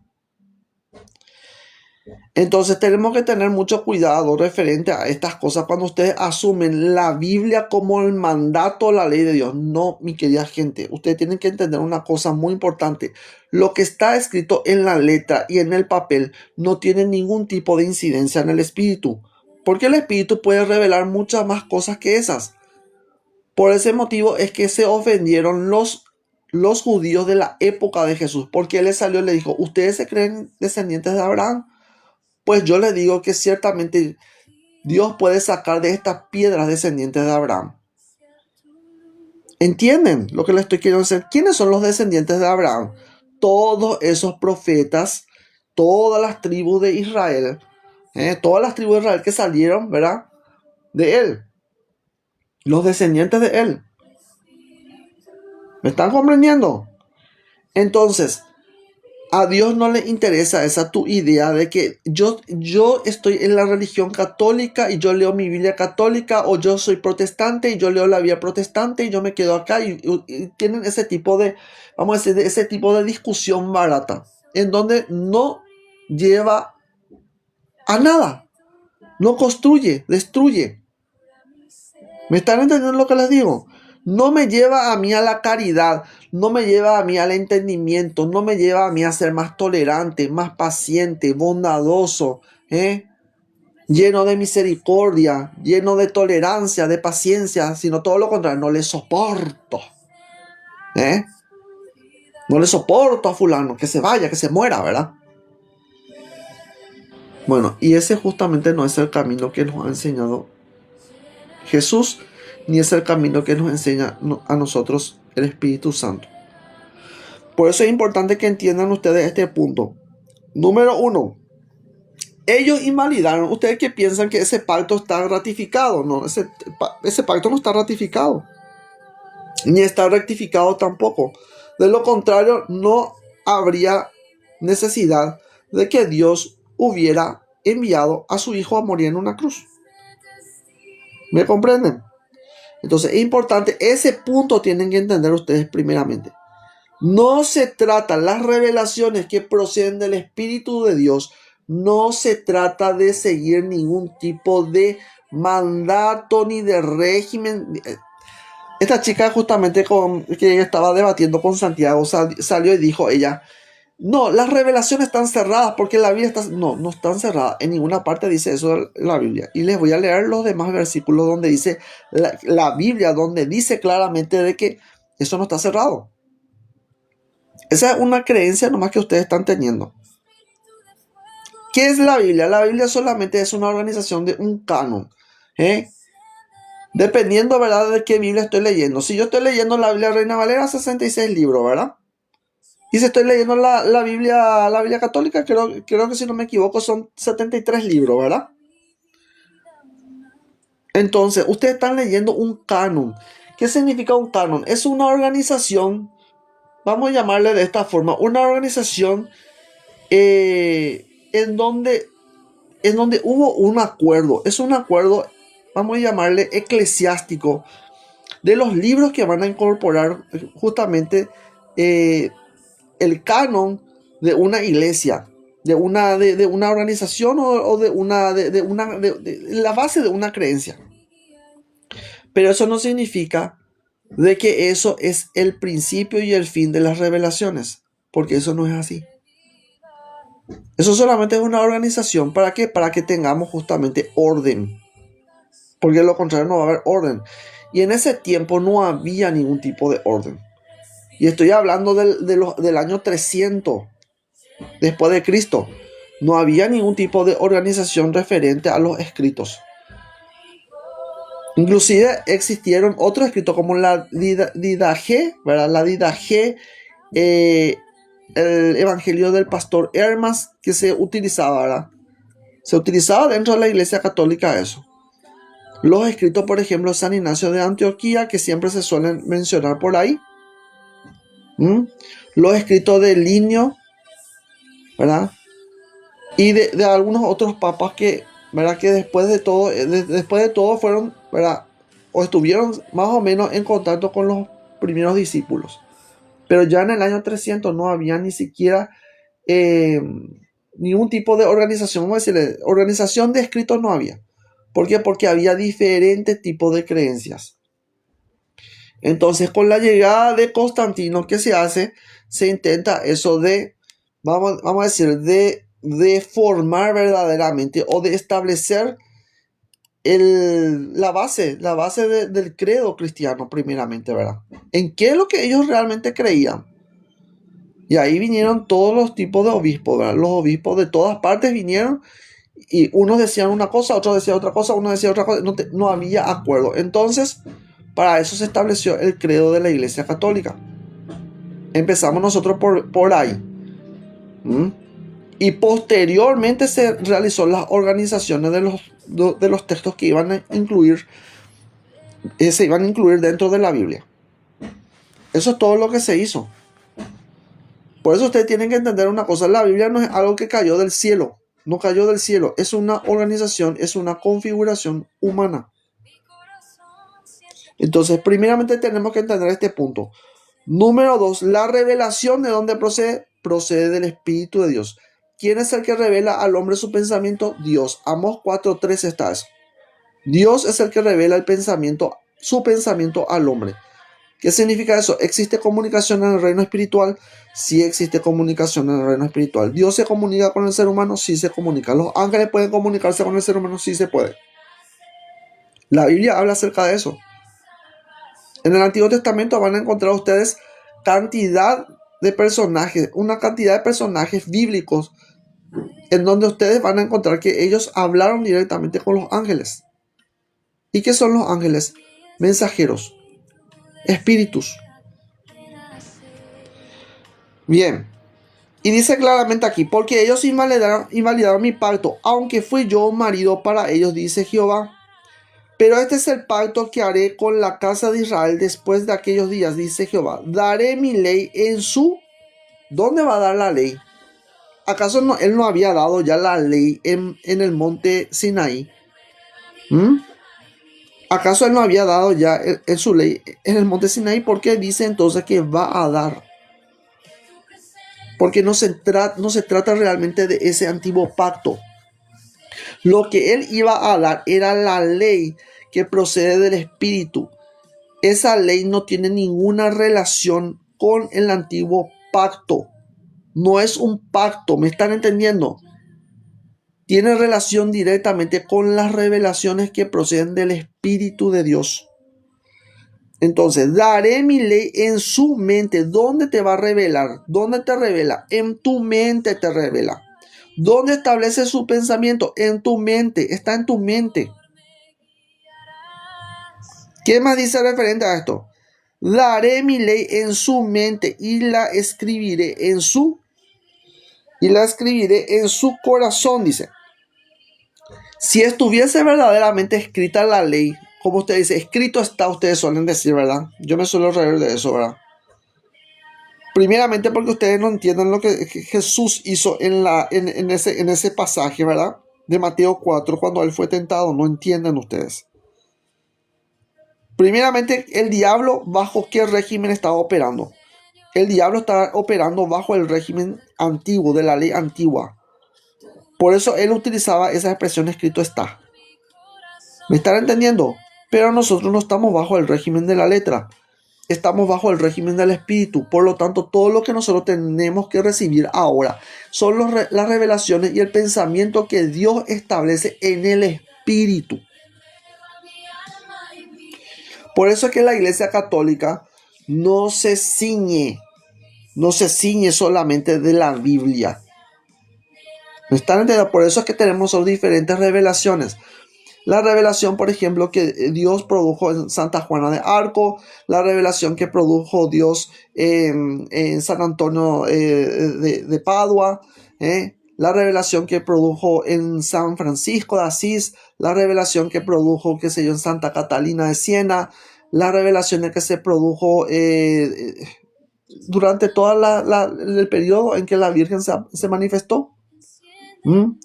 Entonces tenemos que tener mucho cuidado referente a estas cosas cuando ustedes asumen la Biblia como el mandato, la ley de Dios. No, mi querida gente, ustedes tienen que entender una cosa muy importante. Lo que está escrito en la letra y en el papel no tiene ningún tipo de incidencia en el espíritu, porque el espíritu puede revelar muchas más cosas que esas. Por ese motivo es que se ofendieron los judíos de la época de Jesús, porque él les salió y le dijo, ¿ustedes se creen descendientes de Abraham? Pues yo les digo que ciertamente Dios puede sacar de estas piedras descendientes de Abraham. ¿Entienden lo que les estoy queriendo decir? ¿Quiénes son los descendientes de Abraham? Todos esos profetas, todas las tribus de Israel, todas las tribus de Israel que salieron, ¿verdad? De él. Los descendientes de él. ¿Me están comprendiendo? Entonces, A Dios no le interesa esa tu idea de que yo estoy en la religión católica y yo leo mi Biblia católica, o yo soy protestante y yo leo la Biblia protestante y yo me quedo acá, y tienen ese tipo de, vamos a decir, ese tipo de discusión barata, en donde no lleva a nada, no construye, destruye. ¿Me están entendiendo lo que les digo? No me lleva a mí a la caridad, no me lleva a mí al entendimiento, no me lleva a mí a ser más tolerante, más paciente, bondadoso, lleno de misericordia, lleno de tolerancia, de paciencia, sino todo lo contrario, no le soporto. ¿eh? No le soporto a fulano, que se vaya, que se muera, ¿verdad? Bueno, y ese justamente no es el camino que nos ha enseñado Jesús, ni es el camino que nos enseña a nosotros el Espíritu Santo. Por eso es importante que entiendan ustedes este punto. Número 1. Ellos invalidaron. Ustedes que piensan que ese pacto está ratificado. No, ese pacto no está ratificado. Ni está rectificado tampoco. De lo contrario, no habría necesidad de que Dios hubiera enviado a su Hijo a morir en una cruz. ¿Me comprenden? Entonces es importante, ese punto tienen que entender ustedes primeramente. No se trata, las revelaciones que proceden del Espíritu de Dios, no se trata de seguir ningún tipo de mandato ni de régimen. Esta chica justamente que estaba debatiendo con Santiago salió y dijo ella, no, las revelaciones están cerradas porque la Biblia está... No, no están cerradas. En ninguna parte dice eso en la Biblia. Y les voy a leer los demás versículos donde dice la Biblia, donde dice claramente de que eso no está cerrado. Esa es una creencia nomás que ustedes están teniendo. ¿Qué es la Biblia? La Biblia solamente es una organización de un canon. Dependiendo, ¿verdad?, de qué Biblia estoy leyendo. Si yo estoy leyendo la Biblia Reina Valera, 66 libros, ¿verdad? Y si estoy leyendo la Biblia católica, creo que si no me equivoco son 73 libros, ¿verdad? Entonces, ustedes están leyendo un canon. ¿Qué significa un canon? Es una organización, vamos a llamarle de esta forma, una organización en donde hubo un acuerdo. Es un acuerdo, vamos a llamarle eclesiástico, de los libros que van a incorporar justamente el canon de una iglesia, de una organización o de la base de una creencia. Pero eso no significa de que eso es el principio y el fin de las revelaciones, porque eso no es así. Eso solamente es una organización. ¿Para qué? Para que tengamos justamente orden, porque de lo contrario no va a haber orden. Y en ese tiempo no había ningún tipo de orden. Y estoy hablando del año 300 después de Cristo. No había ningún tipo de organización referente a los escritos. Inclusive existieron otros escritos como la Didache, ¿verdad? La Didache, el Evangelio del Pastor Hermas, que se utilizaba, ¿verdad? Se utilizaba dentro de la Iglesia Católica eso. Los escritos, por ejemplo, San Ignacio de Antioquía, que siempre se suelen mencionar por ahí. Los escritos de Linio, ¿verdad? Y de algunos otros papas que, ¿verdad?, que después de todo fueron, ¿verdad?, o estuvieron más o menos en contacto con los primeros discípulos. Pero ya en el año 300 no había ni siquiera ningún tipo de organización, vamos a decirle, organización de escritos no había. ¿Por qué? Porque había diferentes tipos de creencias. Entonces, con la llegada de Constantino, ¿qué se hace? Se intenta eso de, vamos a decir, de formar verdaderamente o de establecer la base del credo cristiano primeramente, ¿verdad? ¿En qué es lo que ellos realmente creían? Y ahí vinieron todos los tipos de obispos, ¿verdad? Los obispos de todas partes vinieron y unos decían una cosa, otros decían otra cosa, unos decían otra cosa, no había acuerdo. Entonces, para eso se estableció el credo de la Iglesia Católica. Empezamos nosotros por ahí. Y posteriormente se realizó las organizaciones de los textos que iban a incluir, se iban a incluir dentro de la Biblia. Eso es todo lo que se hizo. Por eso ustedes tienen que entender una cosa. La Biblia no es algo que cayó del cielo. No cayó del cielo. Es una organización, es una configuración humana. Entonces, primeramente tenemos que entender este punto. Número 2, la revelación de dónde procede, procede del Espíritu de Dios. ¿Quién es el que revela al hombre su pensamiento? Dios. Amós 4:3 está eso. Dios es el que revela el pensamiento, su pensamiento al hombre. ¿Qué significa eso? ¿Existe comunicación en el reino espiritual? Sí existe comunicación en el reino espiritual. ¿Dios se comunica con el ser humano? Sí se comunica. ¿Los ángeles pueden comunicarse con el ser humano? Sí se puede. La Biblia habla acerca de eso. En el Antiguo Testamento van a encontrar ustedes cantidad de personajes, una cantidad de personajes bíblicos en donde ustedes van a encontrar que ellos hablaron directamente con los ángeles. ¿Y qué son los ángeles? Mensajeros, espíritus. Bien. Y dice claramente aquí, porque ellos invalidaron mi pacto, aunque fui yo un marido para ellos, dice Jehová. Pero este es el pacto que haré con la casa de Israel después de aquellos días, dice Jehová. Daré mi ley en su... ¿Dónde va a dar la ley? ¿Acaso él no había dado ya la ley en el monte Sinaí? ¿Acaso él no había dado ya en su ley en el monte Sinaí? ¿Por qué dice entonces que va a dar? Porque no se trata realmente de ese antiguo pacto. Lo que él iba a dar era la ley que procede del Espíritu. Esa ley no tiene ninguna relación con el antiguo pacto. No es un pacto, ¿me están entendiendo? Tiene relación directamente con las revelaciones que proceden del Espíritu de Dios. Entonces, daré mi ley en su mente. ¿Dónde te va a revelar? ¿Dónde te revela? En tu mente te revela. ¿Dónde establece su pensamiento? En tu mente. Está en tu mente. ¿Qué más dice referente a esto? Daré mi ley en su mente y la escribiré en su corazón, dice. Si estuviese verdaderamente escrita la ley, como usted dice, escrito está, ustedes suelen decir, ¿verdad? Yo me suelo reír de eso, ¿verdad? Primeramente porque ustedes no entienden lo que Jesús hizo en ese pasaje, ¿verdad? De Mateo 4, cuando él fue tentado. No entienden ustedes. Primeramente, el diablo, ¿bajo qué régimen estaba operando? El diablo estaba operando bajo el régimen antiguo, de la ley antigua. Por eso él utilizaba esa expresión escrito está. ¿Me están entendiendo? Pero nosotros no estamos bajo el régimen de la letra. Estamos bajo el régimen del Espíritu. Por lo tanto, todo lo que nosotros tenemos que recibir ahora son las revelaciones y el pensamiento que Dios establece en el Espíritu. Por eso es que la Iglesia Católica no se ciñe solamente de la Biblia. ¿Me están entendiendo? Por eso es que tenemos diferentes revelaciones. La revelación, por ejemplo, que Dios produjo en Santa Juana de Arco, la revelación que produjo Dios en San Antonio de Padua, la revelación que produjo en San Francisco de Asís, la revelación que produjo, qué sé yo, en Santa Catalina de Siena, la revelación que se produjo durante todo el periodo en que la Virgen se manifestó.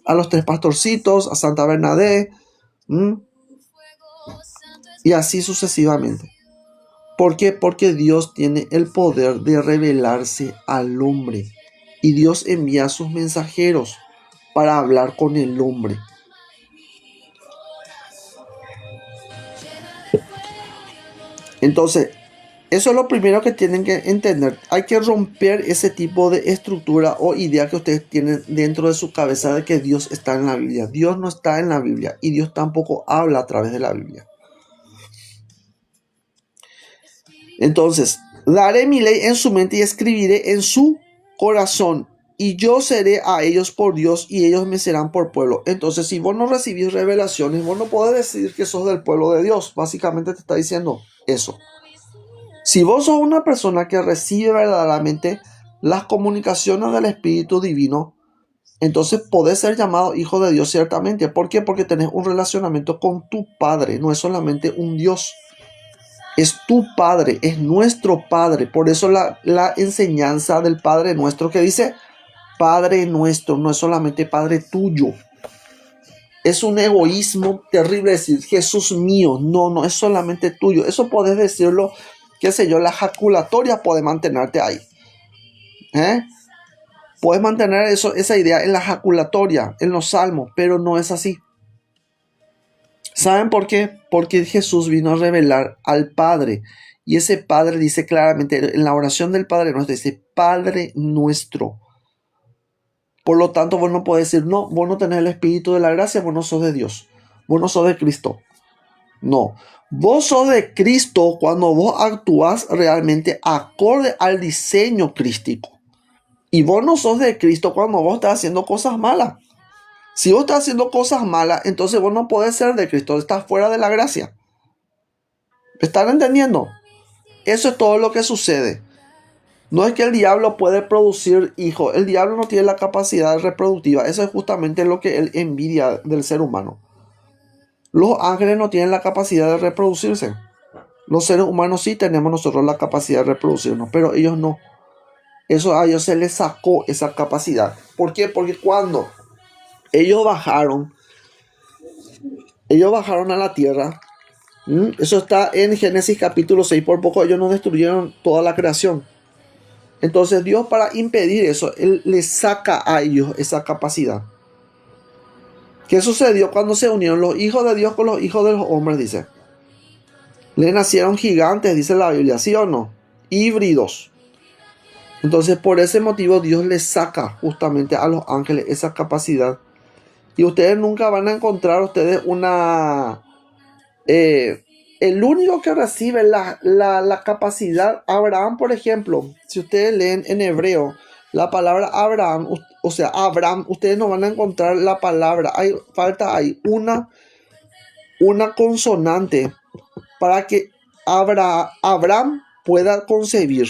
A los tres pastorcitos, a Santa Bernadette, y así sucesivamente. ¿Por qué? Porque Dios tiene el poder de revelarse al hombre. Y Dios envía a sus mensajeros para hablar con el hombre. Entonces, eso es lo primero que tienen que entender. Hay que romper ese tipo de estructura o idea que ustedes tienen dentro de su cabeza de que Dios está en la Biblia. Dios no está en la Biblia y Dios tampoco habla a través de la Biblia. Entonces, daré mi ley en su mente y escribiré en su corazón. Y yo seré a ellos por Dios y ellos me serán por pueblo. Entonces, si vos no recibís revelaciones, vos no podés decir que sos del pueblo de Dios. Básicamente te está diciendo eso. Si vos sos una persona que recibe verdaderamente las comunicaciones del Espíritu Divino, entonces podés ser llamado hijo de Dios ciertamente. ¿Por qué? Porque tenés un relacionamiento con tu Padre. No es solamente un Dios. Es tu Padre, es nuestro Padre. Por eso la enseñanza del Padre nuestro que dice Padre nuestro, no es solamente Padre tuyo. Es un egoísmo terrible decir Jesús mío. No, no es solamente tuyo. Eso podés decirlo, qué sé yo, la jaculatoria puede mantenerte ahí. Puedes mantener esa idea en la jaculatoria, en los salmos, pero no es así. ¿Saben por qué? Porque Jesús vino a revelar al Padre. Y ese Padre dice claramente, en la oración del Padre nuestro, dice Padre nuestro. Por lo tanto, vos no podés decir, no, vos no tenés el Espíritu de la gracia, vos no sos de Dios. Vos no sos de Cristo. No. Vos sos de Cristo cuando vos actúas realmente acorde al diseño crístico. Y vos no sos de Cristo cuando vos estás haciendo cosas malas. Si vos estás haciendo cosas malas, entonces vos no podés ser de Cristo. Estás fuera de la gracia. ¿Están entendiendo? Eso es todo lo que sucede. No es que el diablo puede producir hijos. El diablo no tiene la capacidad reproductiva. Eso es justamente lo que él envidia del ser humano. Los ángeles no tienen la capacidad de reproducirse. Los seres humanos sí tenemos nosotros la capacidad de reproducirnos, pero ellos no. Eso a ellos se les sacó esa capacidad. ¿Por qué? Porque cuando ellos bajaron a la tierra, eso está en Génesis capítulo 6, por poco ellos no destruyeron toda la creación. Entonces Dios, para impedir eso, Él les saca a ellos esa capacidad. ¿Qué sucedió cuando se unieron los hijos de Dios con los hijos de los hombres? Dice, le nacieron gigantes, dice la Biblia, ¿sí o no? Híbridos. Entonces por ese motivo Dios les saca justamente a los ángeles esa capacidad. Y ustedes nunca van a encontrar el único que recibe la capacidad, Abraham, por ejemplo, si ustedes leen en hebreo la palabra Abraham, o sea, Abraham, ustedes no van a encontrar la palabra, falta ahí una consonante para que Abraham pueda concebir.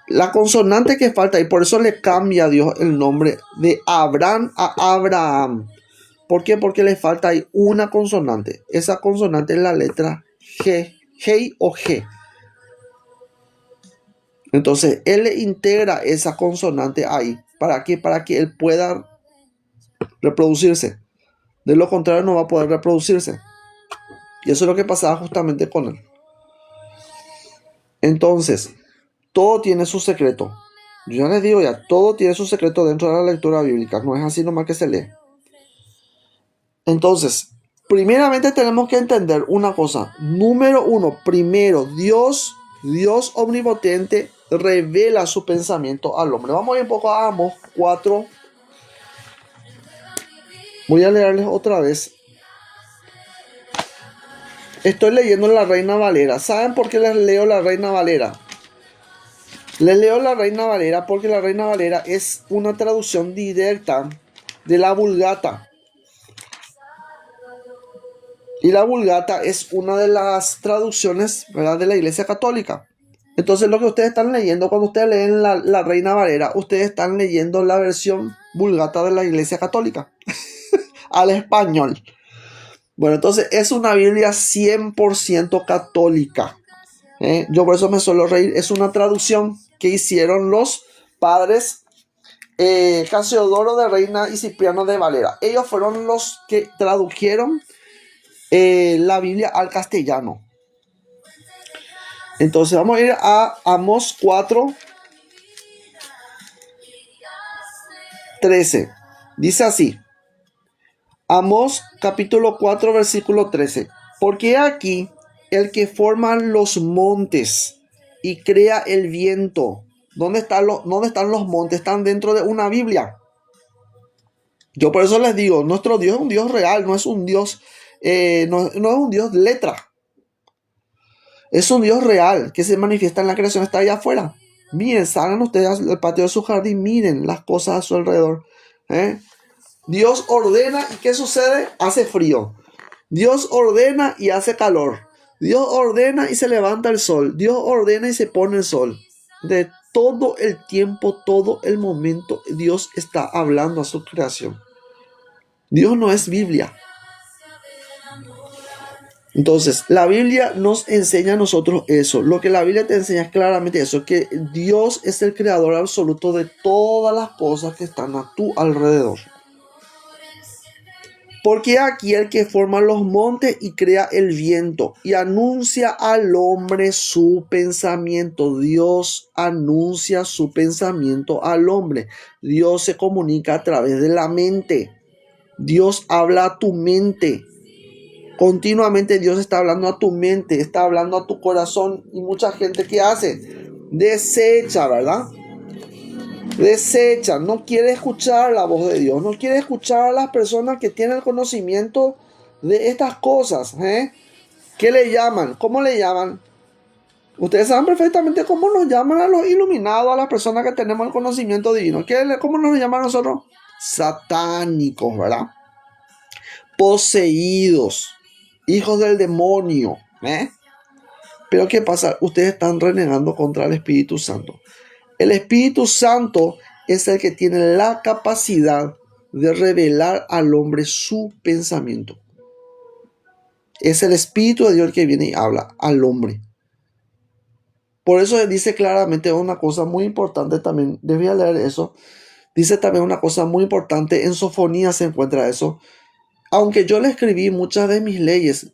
La consonante que falta, y por eso le cambia a Dios el nombre de Abraham a Abraham. ¿Por qué? Porque le falta ahí una consonante. Esa consonante es la letra G, G o G. Entonces, él le integra esa consonante ahí. ¿Para qué? Para que él pueda reproducirse. De lo contrario, no va a poder reproducirse. Y eso es lo que pasaba justamente con él. Entonces, todo tiene su secreto. Yo ya les digo ya, todo tiene su secreto dentro de la lectura bíblica. No es así nomás que se lee. Entonces, primeramente tenemos que entender una cosa. Número uno, primero, Dios omnipotente revela su pensamiento al hombre. Vamos a ir un poco a Amós 4. Voy a leerles otra vez. Estoy leyendo la Reina Valera. ¿Saben por qué les leo la Reina Valera? Les leo la Reina Valera porque la Reina Valera es una traducción directa de la Vulgata. Y la Vulgata es una de las traducciones, ¿verdad?, de la Iglesia Católica. Entonces lo que ustedes están leyendo, cuando ustedes leen la Reina Valera, ustedes están leyendo la versión Vulgata de la Iglesia Católica al español. Bueno, entonces es una Biblia 100% católica. Yo por eso me suelo reír. Es una traducción que hicieron los padres Casiodoro de Reina y Cipriano de Valera. Ellos fueron los que tradujeron la Biblia al castellano. Entonces vamos a ir a Amós 4, 13. Dice así. Amós capítulo 4 versículo 13. Porque aquí el que forma los montes y crea el viento. ¿Dónde están los montes? Están dentro de una Biblia. Yo por eso les digo, nuestro Dios es un Dios real, no es un Dios, no es un Dios letra. Es un Dios real que se manifiesta en la creación, está allá afuera. Miren, salgan ustedes al patio de su jardín, miren las cosas a su alrededor. Dios ordena y ¿qué sucede? Hace frío. Dios ordena y hace calor. Dios ordena y se levanta el sol. Dios ordena y se pone el sol. De todo el tiempo, todo el momento, Dios está hablando a su creación. Dios no es Biblia. Entonces, la Biblia nos enseña a nosotros eso. Lo que la Biblia te enseña es claramente eso, que Dios es el creador absoluto de todas las cosas que están a tu alrededor. Porque aquí el que forma los montes y crea el viento y anuncia al hombre su pensamiento. Dios anuncia su pensamiento al hombre. Dios se comunica a través de la mente. Dios habla a tu mente. Continuamente Dios está hablando a tu mente, está hablando a tu corazón. Y mucha gente, ¿qué hace? Desecha, ¿verdad? Desecha, no quiere escuchar la voz de Dios, no quiere escuchar a las personas que tienen el conocimiento de estas cosas. ¿Qué le llaman? ¿Cómo le llaman? Ustedes saben perfectamente cómo nos llaman a los iluminados, a las personas que tenemos el conocimiento divino. ¿Cómo nos llaman a nosotros? Satánicos, ¿verdad? Poseídos, hijos del demonio. Pero ¿qué pasa? Ustedes están renegando contra el Espíritu Santo. El Espíritu Santo es el que tiene la capacidad de revelar al hombre su pensamiento. Es el Espíritu de Dios el que viene y habla al hombre. Por eso dice claramente una cosa muy importante también. Debía leer eso. Dice también una cosa muy importante. En Sofonías se encuentra eso. Aunque yo le escribí muchas de mis leyes,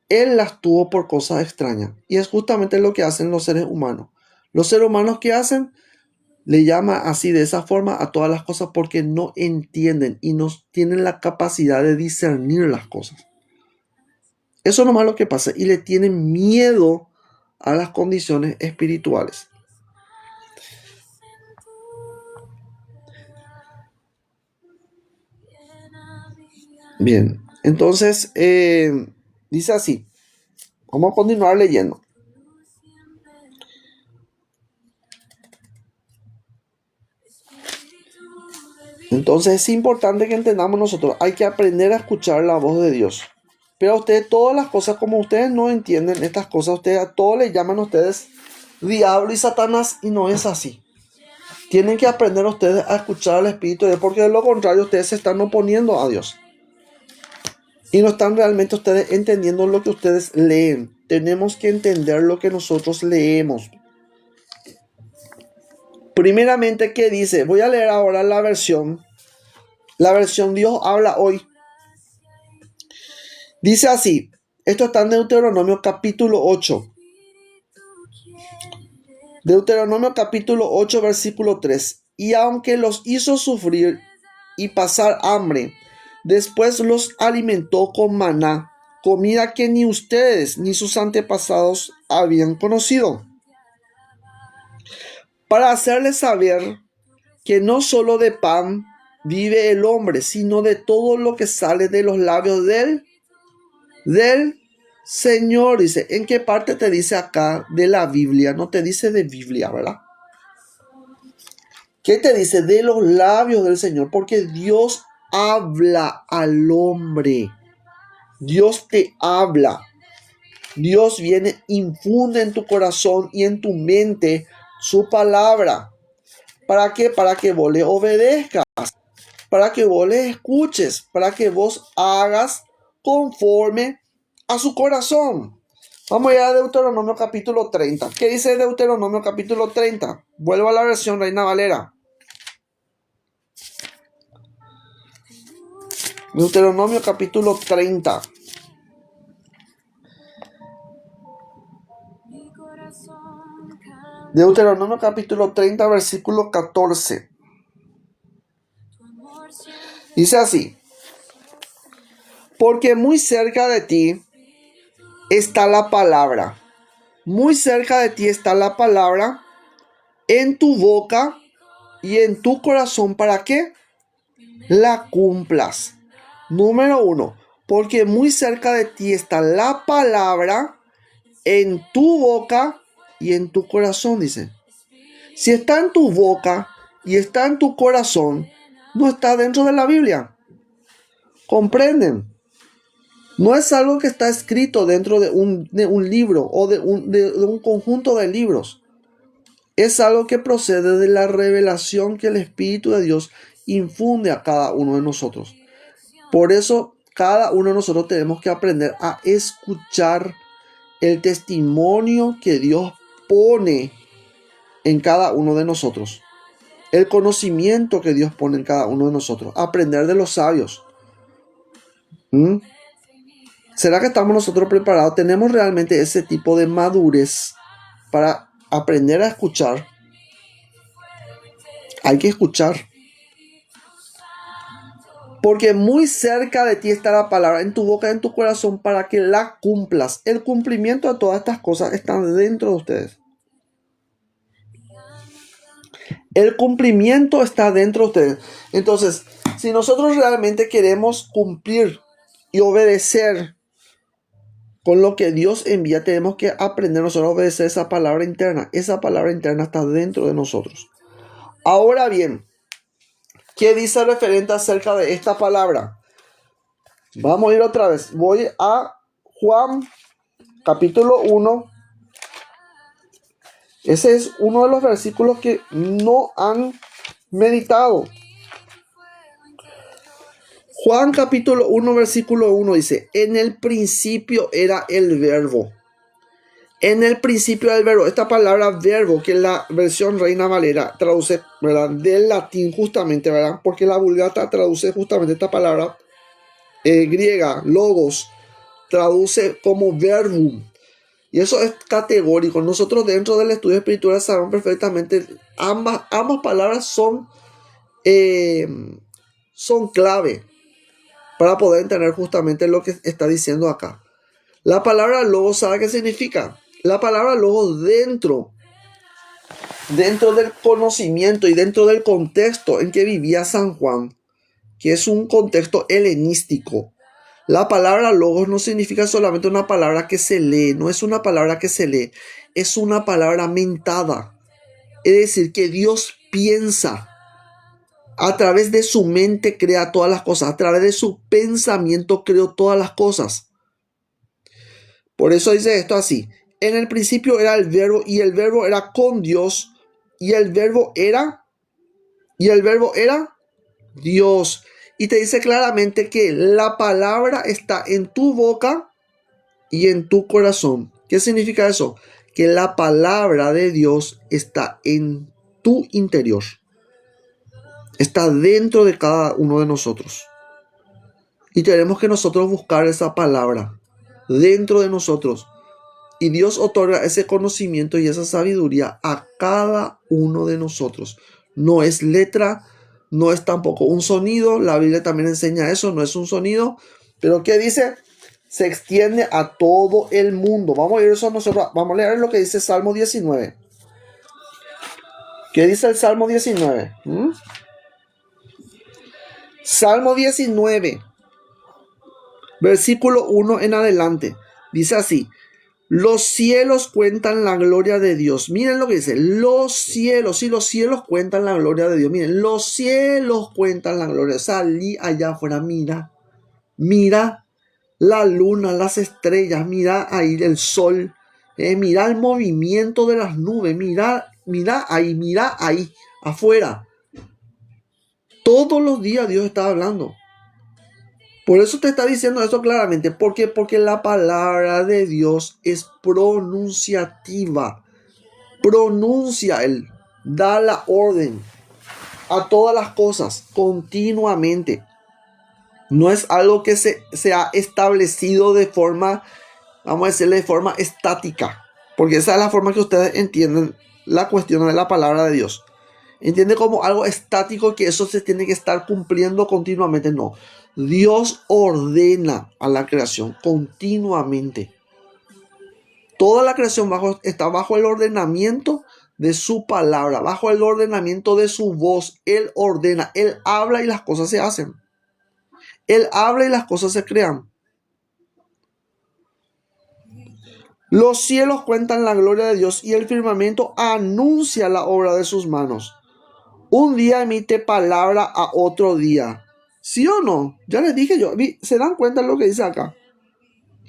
él las tuvo por cosas extrañas. Y es justamente lo que hacen los seres humanos. Los seres humanos, ¿qué hacen? Le llama así, de esa forma, a todas las cosas porque no entienden y no tienen la capacidad de discernir las cosas. Eso nomás es lo que pasa. Y le tienen miedo a las condiciones espirituales. Bien, entonces dice así. Vamos a continuar leyendo. Entonces es importante que entendamos nosotros, hay que aprender a escuchar la voz de Dios. Pero a ustedes todas las cosas, como ustedes no entienden estas cosas, ustedes a todos les llaman a ustedes diablo y Satanás, y no es así. Tienen que aprender ustedes a escuchar al Espíritu de Dios, porque de lo contrario ustedes se están oponiendo a Dios. Y no están realmente ustedes entendiendo lo que ustedes leen. Tenemos que entender lo que nosotros leemos. Primeramente, ¿qué dice? Voy a leer ahora la versión Dios habla hoy. Dice así, esto está en Deuteronomio capítulo 8. Deuteronomio capítulo 8, versículo 3. Y aunque los hizo sufrir y pasar hambre, después los alimentó con maná, comida que ni ustedes ni sus antepasados habían conocido, para hacerles saber que no solo de pan vive el hombre, sino de todo lo que sale de los labios del Señor. Dice, ¿en qué parte te dice acá de la Biblia? No te dice de Biblia, ¿verdad? ¿Qué te dice? De los labios del Señor, porque Dios habla al hombre. Dios te habla. Dios viene, infunde en tu corazón y en tu mente su palabra. ¿Para qué? Para que vos le obedezcas, para que vos le escuches, para que vos hagas conforme a su corazón. Vamos ya a Deuteronomio capítulo 30. ¿Qué dice Deuteronomio capítulo 30? Vuelvo a la versión Reina Valera. Deuteronomio capítulo 30. Deuteronomio capítulo 30, versículo 14. Dice así. Porque muy cerca de ti está la palabra. Muy cerca de ti está la palabra en tu boca y en tu corazón. ¿Para qué? La cumplas. Número 1. Porque muy cerca de ti está la palabra en tu boca y en tu corazón, dice. Si está en tu boca y está en tu corazón, no está dentro de la Biblia. ¿Comprenden? No es algo que está escrito dentro de un libro o de un conjunto de libros. Es algo que procede de la revelación que el Espíritu de Dios infunde a cada uno de nosotros. Por eso cada uno de nosotros tenemos que aprender a escuchar el testimonio que Dios pone en cada uno de nosotros. El conocimiento que Dios pone en cada uno de nosotros. Aprender de los sabios. ¿Mm? ¿Será que estamos nosotros preparados? ¿Tenemos realmente ese tipo de madurez para aprender a escuchar? Hay que escuchar. Porque muy cerca de ti está la palabra, en tu boca y en tu corazón, para que la cumplas. El cumplimiento de todas estas cosas está dentro de ustedes. El cumplimiento está dentro de ustedes. Entonces, si nosotros realmente queremos cumplir y obedecer con lo que Dios envía, tenemos que aprender nosotros a obedecer esa palabra interna. Esa palabra interna está dentro de nosotros. Ahora bien, ¿qué dice referente acerca de esta palabra? Vamos a ir otra vez. Voy a Juan capítulo 1. Ese es uno de los versículos que no han meditado. Juan capítulo 1 versículo 1 dice: en el principio era el verbo. En el principio era el verbo. Esta palabra verbo, que la versión Reina Valera traduce, ¿verdad?, del latín justamente, ¿verdad? Porque la Vulgata traduce justamente esta palabra griega, logos, traduce como verbum. Y eso es categórico. Nosotros dentro del estudio espiritual sabemos perfectamente, ambas palabras son clave para poder entender justamente lo que está diciendo acá. La palabra logos, ¿sabe qué significa? La palabra logos dentro del conocimiento y dentro del contexto en que vivía San Juan, que es un contexto helenístico. La palabra logos no significa solamente una palabra que se lee, no es una palabra que se lee, es una palabra mentada. Es decir, que Dios piensa. A través de su mente crea todas las cosas, a través de su pensamiento creó todas las cosas. Por eso dice esto así: en el principio era el verbo, y el verbo era con Dios, y el verbo era Dios. Y te dice claramente que la palabra está en tu boca y en tu corazón. ¿Qué significa eso? Que la palabra de Dios está en tu interior. Está dentro de cada uno de nosotros. Y tenemos que nosotros buscar esa palabra dentro de nosotros. Y Dios otorga ese conocimiento y esa sabiduría a cada uno de nosotros. No es letra, no es tampoco un sonido. La Biblia también enseña eso, no es un sonido. Pero ¿qué dice? Se extiende a todo el mundo. Vamos a leer eso nosotros. Vamos a leer lo que dice Salmo 19. ¿Qué dice el Salmo 19? Salmo 19, versículo 1 en adelante. Dice así: los cielos cuentan la gloria de Dios. Miren lo que dice. Los cielos, sí, los cielos cuentan la gloria de Dios. Miren, los cielos cuentan la gloria. Salí allá afuera, mira la luna, las estrellas, mira ahí el sol, mira el movimiento de las nubes, mira ahí, afuera. Todos los días Dios está hablando. Por eso te está diciendo esto claramente. ¿Por qué? Porque la palabra de Dios es pronunciativa. Pronuncia Él. Da la orden a todas las cosas continuamente. No es algo que se ha establecido de forma, vamos a decirle, de forma estática. Porque esa es la forma que ustedes entienden la cuestión de la palabra de Dios. Entiende como algo estático, que eso se tiene que estar cumpliendo continuamente. No. Dios ordena a la creación continuamente. Toda la creación está bajo el ordenamiento de su palabra, bajo el ordenamiento de su voz. Él ordena, Él habla y las cosas se hacen. Él habla y las cosas se crean. Los cielos cuentan la gloria de Dios y el firmamento anuncia la obra de sus manos. Un día emite palabra a otro día. ¿Sí o no? Ya les dije yo. ¿Se dan cuenta de lo que dice acá?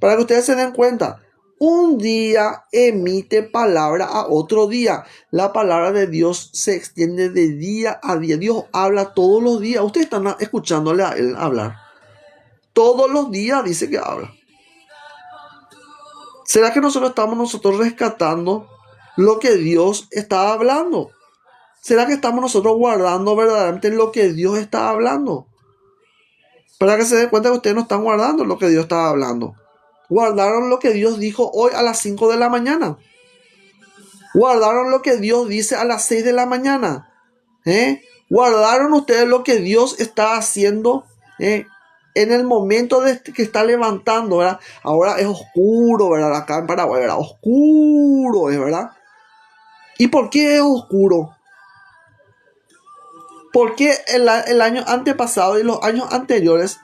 Para que ustedes se den cuenta. Un día emite palabra a otro día. La palabra de Dios se extiende de día a día. Dios habla todos los días. Ustedes están escuchándole a Él hablar. Todos los días dice que habla. ¿Será que estamos rescatando lo que Dios está hablando? ¿Será que estamos nosotros guardando verdaderamente lo que Dios está hablando? Para que se den cuenta que ustedes no están guardando lo que Dios está hablando. Guardaron lo que Dios dijo hoy a las 5 de la mañana. Guardaron lo que Dios dice a las 6 de la mañana. Guardaron ustedes lo que Dios está haciendo en el momento de que está levantando, ¿verdad? Ahora es oscuro, ¿verdad? Acá en Paraguay, ¿verdad? Oscuro es, ¿verdad? ¿Y por qué es oscuro? Porque el año antepasado y los años anteriores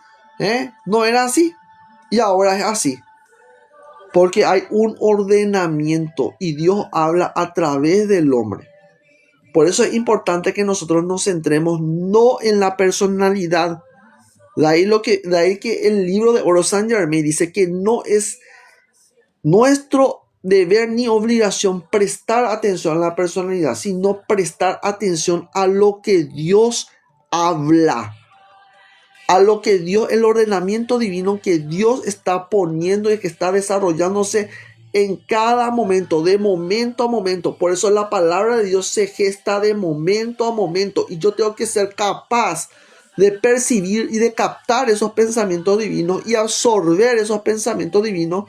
no era así. Y ahora es así. Porque hay un ordenamiento y Dios habla a través del hombre. Por eso es importante que nosotros nos centremos no en la personalidad. De ahí que el libro de Oro Saint Germain dice que no es nuestro deber ni obligación prestar atención a la personalidad, sino prestar atención a lo que Dios habla, a lo que Dios, el ordenamiento divino que Dios está poniendo y que está desarrollándose en cada momento, de momento a momento. Por eso la palabra de Dios se gesta de momento a momento y yo tengo que ser capaz de percibir y de captar esos pensamientos divinos y absorber esos pensamientos divinos,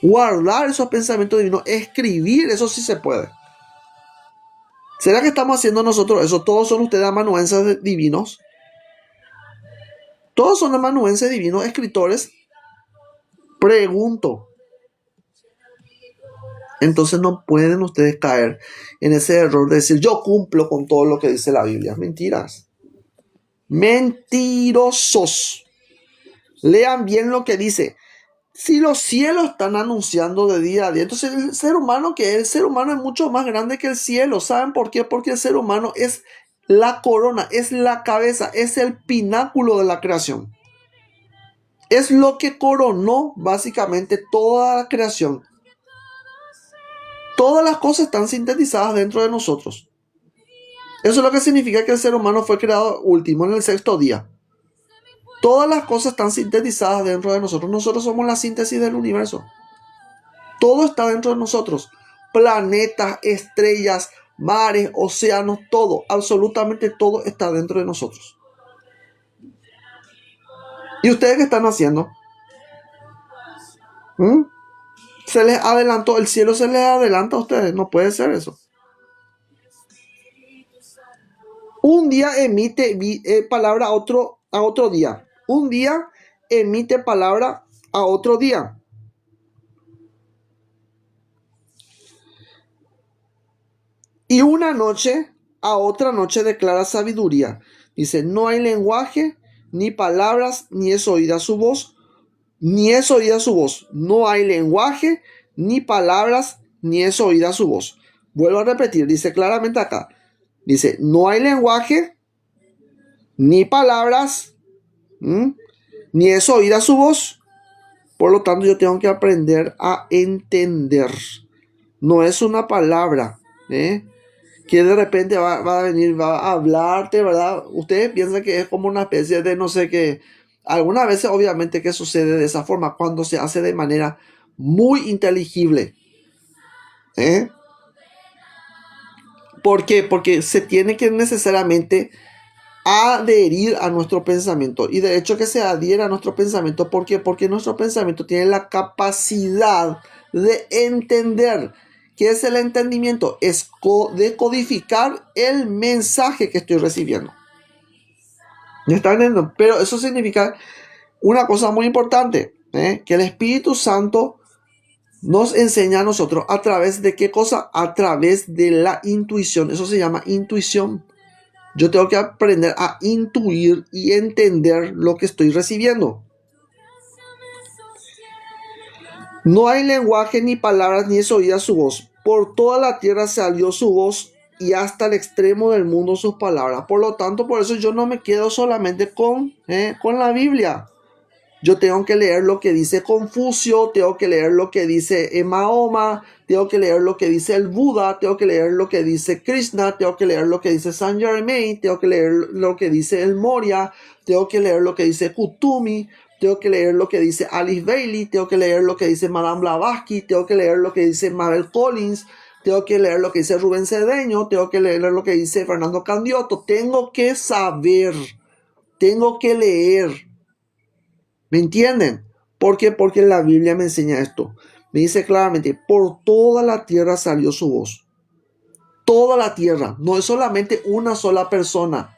guardar esos pensamientos divinos, escribir, eso sí se puede. ¿Será que estamos haciendo nosotros eso? ¿Todos son ustedes amanuenses divinos? ¿Todos son amanuenses divinos, escritores? Pregunto. Entonces no pueden ustedes caer en ese error de decir yo cumplo con todo lo que dice la Biblia. Mentiras. Mentirosos. Lean bien lo que dice. Si los cielos están anunciando de día a día, entonces el ser humano es mucho más grande que el cielo. ¿Saben por qué? Porque el ser humano es la corona, es la cabeza, es el pináculo de la creación. Es lo que coronó básicamente toda la creación. Todas las cosas están sintetizadas dentro de nosotros. Eso es lo que significa que el ser humano fue creado último en el sexto día. Todas las cosas están sintetizadas dentro de nosotros. Nosotros somos la síntesis del universo. Todo está dentro de nosotros. Planetas, estrellas, mares, océanos, todo. Absolutamente todo está dentro de nosotros. ¿Y ustedes qué están haciendo? Se les adelantó, el cielo se les adelanta a ustedes. No puede ser eso. Un día emite palabra a otro día. Un día emite palabra a otro día. Y una noche a otra noche declara sabiduría. Dice, no hay lenguaje, ni palabras, ni es oída su voz. Ni es oída su voz. No hay lenguaje, ni palabras, ni es oída su voz. Vuelvo a repetir, dice claramente acá. Dice, no hay lenguaje, ni palabras, ni es oída su voz. Por lo tanto, yo tengo que aprender a entender. No es una palabra, que de repente va a venir, va a hablarte, ¿verdad? Ustedes piensan que es como una especie de no sé qué. Algunas veces, obviamente, que sucede de esa forma, cuando se hace de manera muy inteligible. ¿Por qué? Porque se tiene que necesariamente adherir a nuestro pensamiento. Y de hecho que se adhiera a nuestro pensamiento. ¿Por qué? Porque nuestro pensamiento tiene la capacidad de entender. ¿Qué es el entendimiento? Es decodificar el mensaje que estoy recibiendo. ¿Me están entendiendo? Pero eso significa una cosa muy importante, que el Espíritu Santo nos enseña a nosotros a través de qué cosa, a través de la intuición. Eso se llama intuición. Yo tengo que aprender a intuir y entender lo que estoy recibiendo. No hay lenguaje ni palabras ni es oída su voz. Por toda la tierra salió su voz y hasta el extremo del mundo sus palabras. Por lo tanto, por eso yo no me quedo solamente con la Biblia. Yo tengo que leer lo que dice Confucio, tengo que leer lo que dice Mahoma, tengo que leer lo que dice el Buda, tengo que leer lo que dice Krishna, tengo que leer lo que dice Saint Germain, tengo que leer lo que dice el Moria, tengo que leer lo que dice Kutumi, tengo que leer lo que dice Alice Bailey, tengo que leer lo que dice Madame Blavatsky, tengo que leer lo que dice Mabel Collins, tengo que leer lo que dice Rubén Cedeño, tengo que leer lo que dice Fernando Candiotto. Tengo que saber, tengo que leer. ¿Me entienden? ¿Por qué? Porque la Biblia me enseña esto. Me dice claramente, por toda la tierra salió su voz. Toda la tierra, no es solamente una sola persona.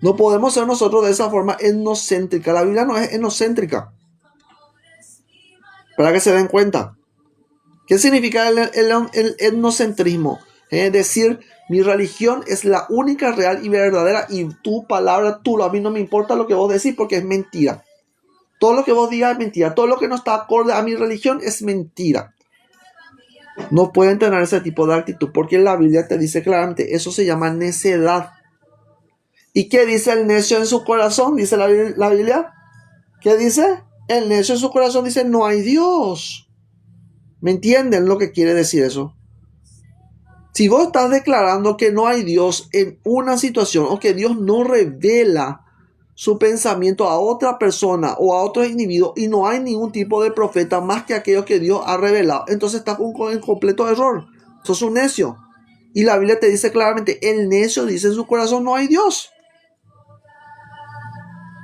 No podemos ser nosotros de esa forma etnocéntrica. La Biblia no es etnocéntrica. Para que se den cuenta. ¿Qué significa el etnocentrismo? Es decir, mi religión es la única real y verdadera y tu palabra, a mí no me importa lo que vos decís porque es mentira. Todo lo que vos digas es mentira. Todo lo que no está acorde a mi religión es mentira. No pueden tener ese tipo de actitud porque la Biblia te dice claramente, eso se llama necedad. ¿Y qué dice el necio en su corazón? Dice la Biblia. ¿Qué dice? El necio en su corazón dice, no hay Dios. ¿Me entienden lo que quiere decir eso? Si vos estás declarando que no hay Dios en una situación o que Dios no revela su pensamiento a otra persona o a otro individuo y no hay ningún tipo de profeta más que aquellos que Dios ha revelado, entonces estás en completo error. Sos un necio. Y la Biblia te dice claramente, el necio dice en su corazón, no hay Dios.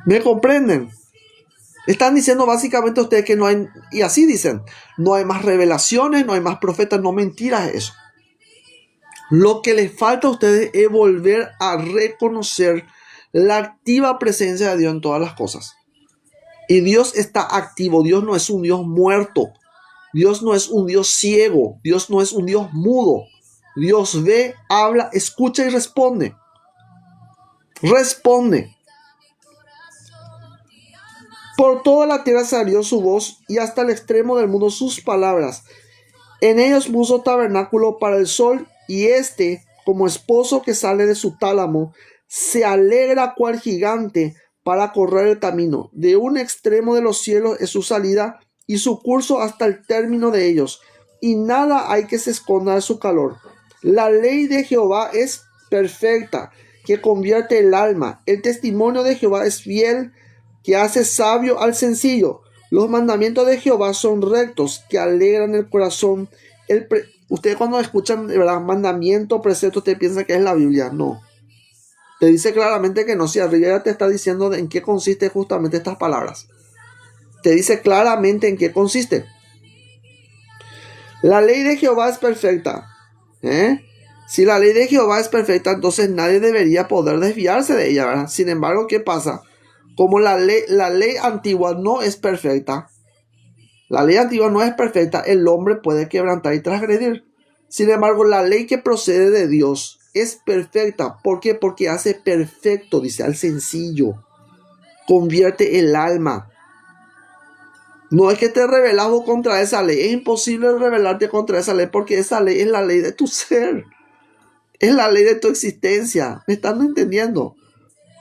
¿Me comprenden? Están diciendo básicamente ustedes que no hay, y así dicen, no hay más revelaciones, no hay más profetas, no, mentiras eso. Lo que les falta a ustedes es volver a reconocer la activa presencia de Dios en todas las cosas. Y Dios está activo, Dios no es un Dios muerto, Dios no es un Dios ciego, Dios no es un Dios mudo. Dios ve, habla, escucha y responde. Responde. Por toda la tierra salió su voz y hasta el extremo del mundo sus palabras. En ellos puso tabernáculo para el sol y como esposo que sale de su tálamo, se alegra cual gigante para correr el camino. De un extremo de los cielos es su salida y su curso hasta el término de ellos. Y nada hay que se esconda de su calor. La ley de Jehová es perfecta, que convierte el alma. El testimonio de Jehová es fiel, que hace sabio al sencillo. Los mandamientos de Jehová son rectos, que alegran el corazón. Ustedes cuando escuchan, ¿verdad?, mandamiento, precepto, ustedes piensan que es la Biblia. No. Te dice claramente que no. Si arriba ya te está diciendo en qué consiste justamente estas palabras. Te dice claramente en qué consiste. La ley de Jehová es perfecta. Si la ley de Jehová es perfecta, entonces nadie debería poder desviarse de ella, ¿verdad? Sin embargo, ¿qué pasa? Como la ley antigua no es perfecta, el hombre puede quebrantar y transgredir. Sin embargo, la ley que procede de Dios es perfecta. ¿Por qué? Porque hace perfecto, dice, al sencillo. Convierte el alma. No es que te rebelas vos contra esa ley. Es imposible rebelarte contra esa ley porque esa ley es la ley de tu ser. Es la ley de tu existencia. ¿Me están entendiendo?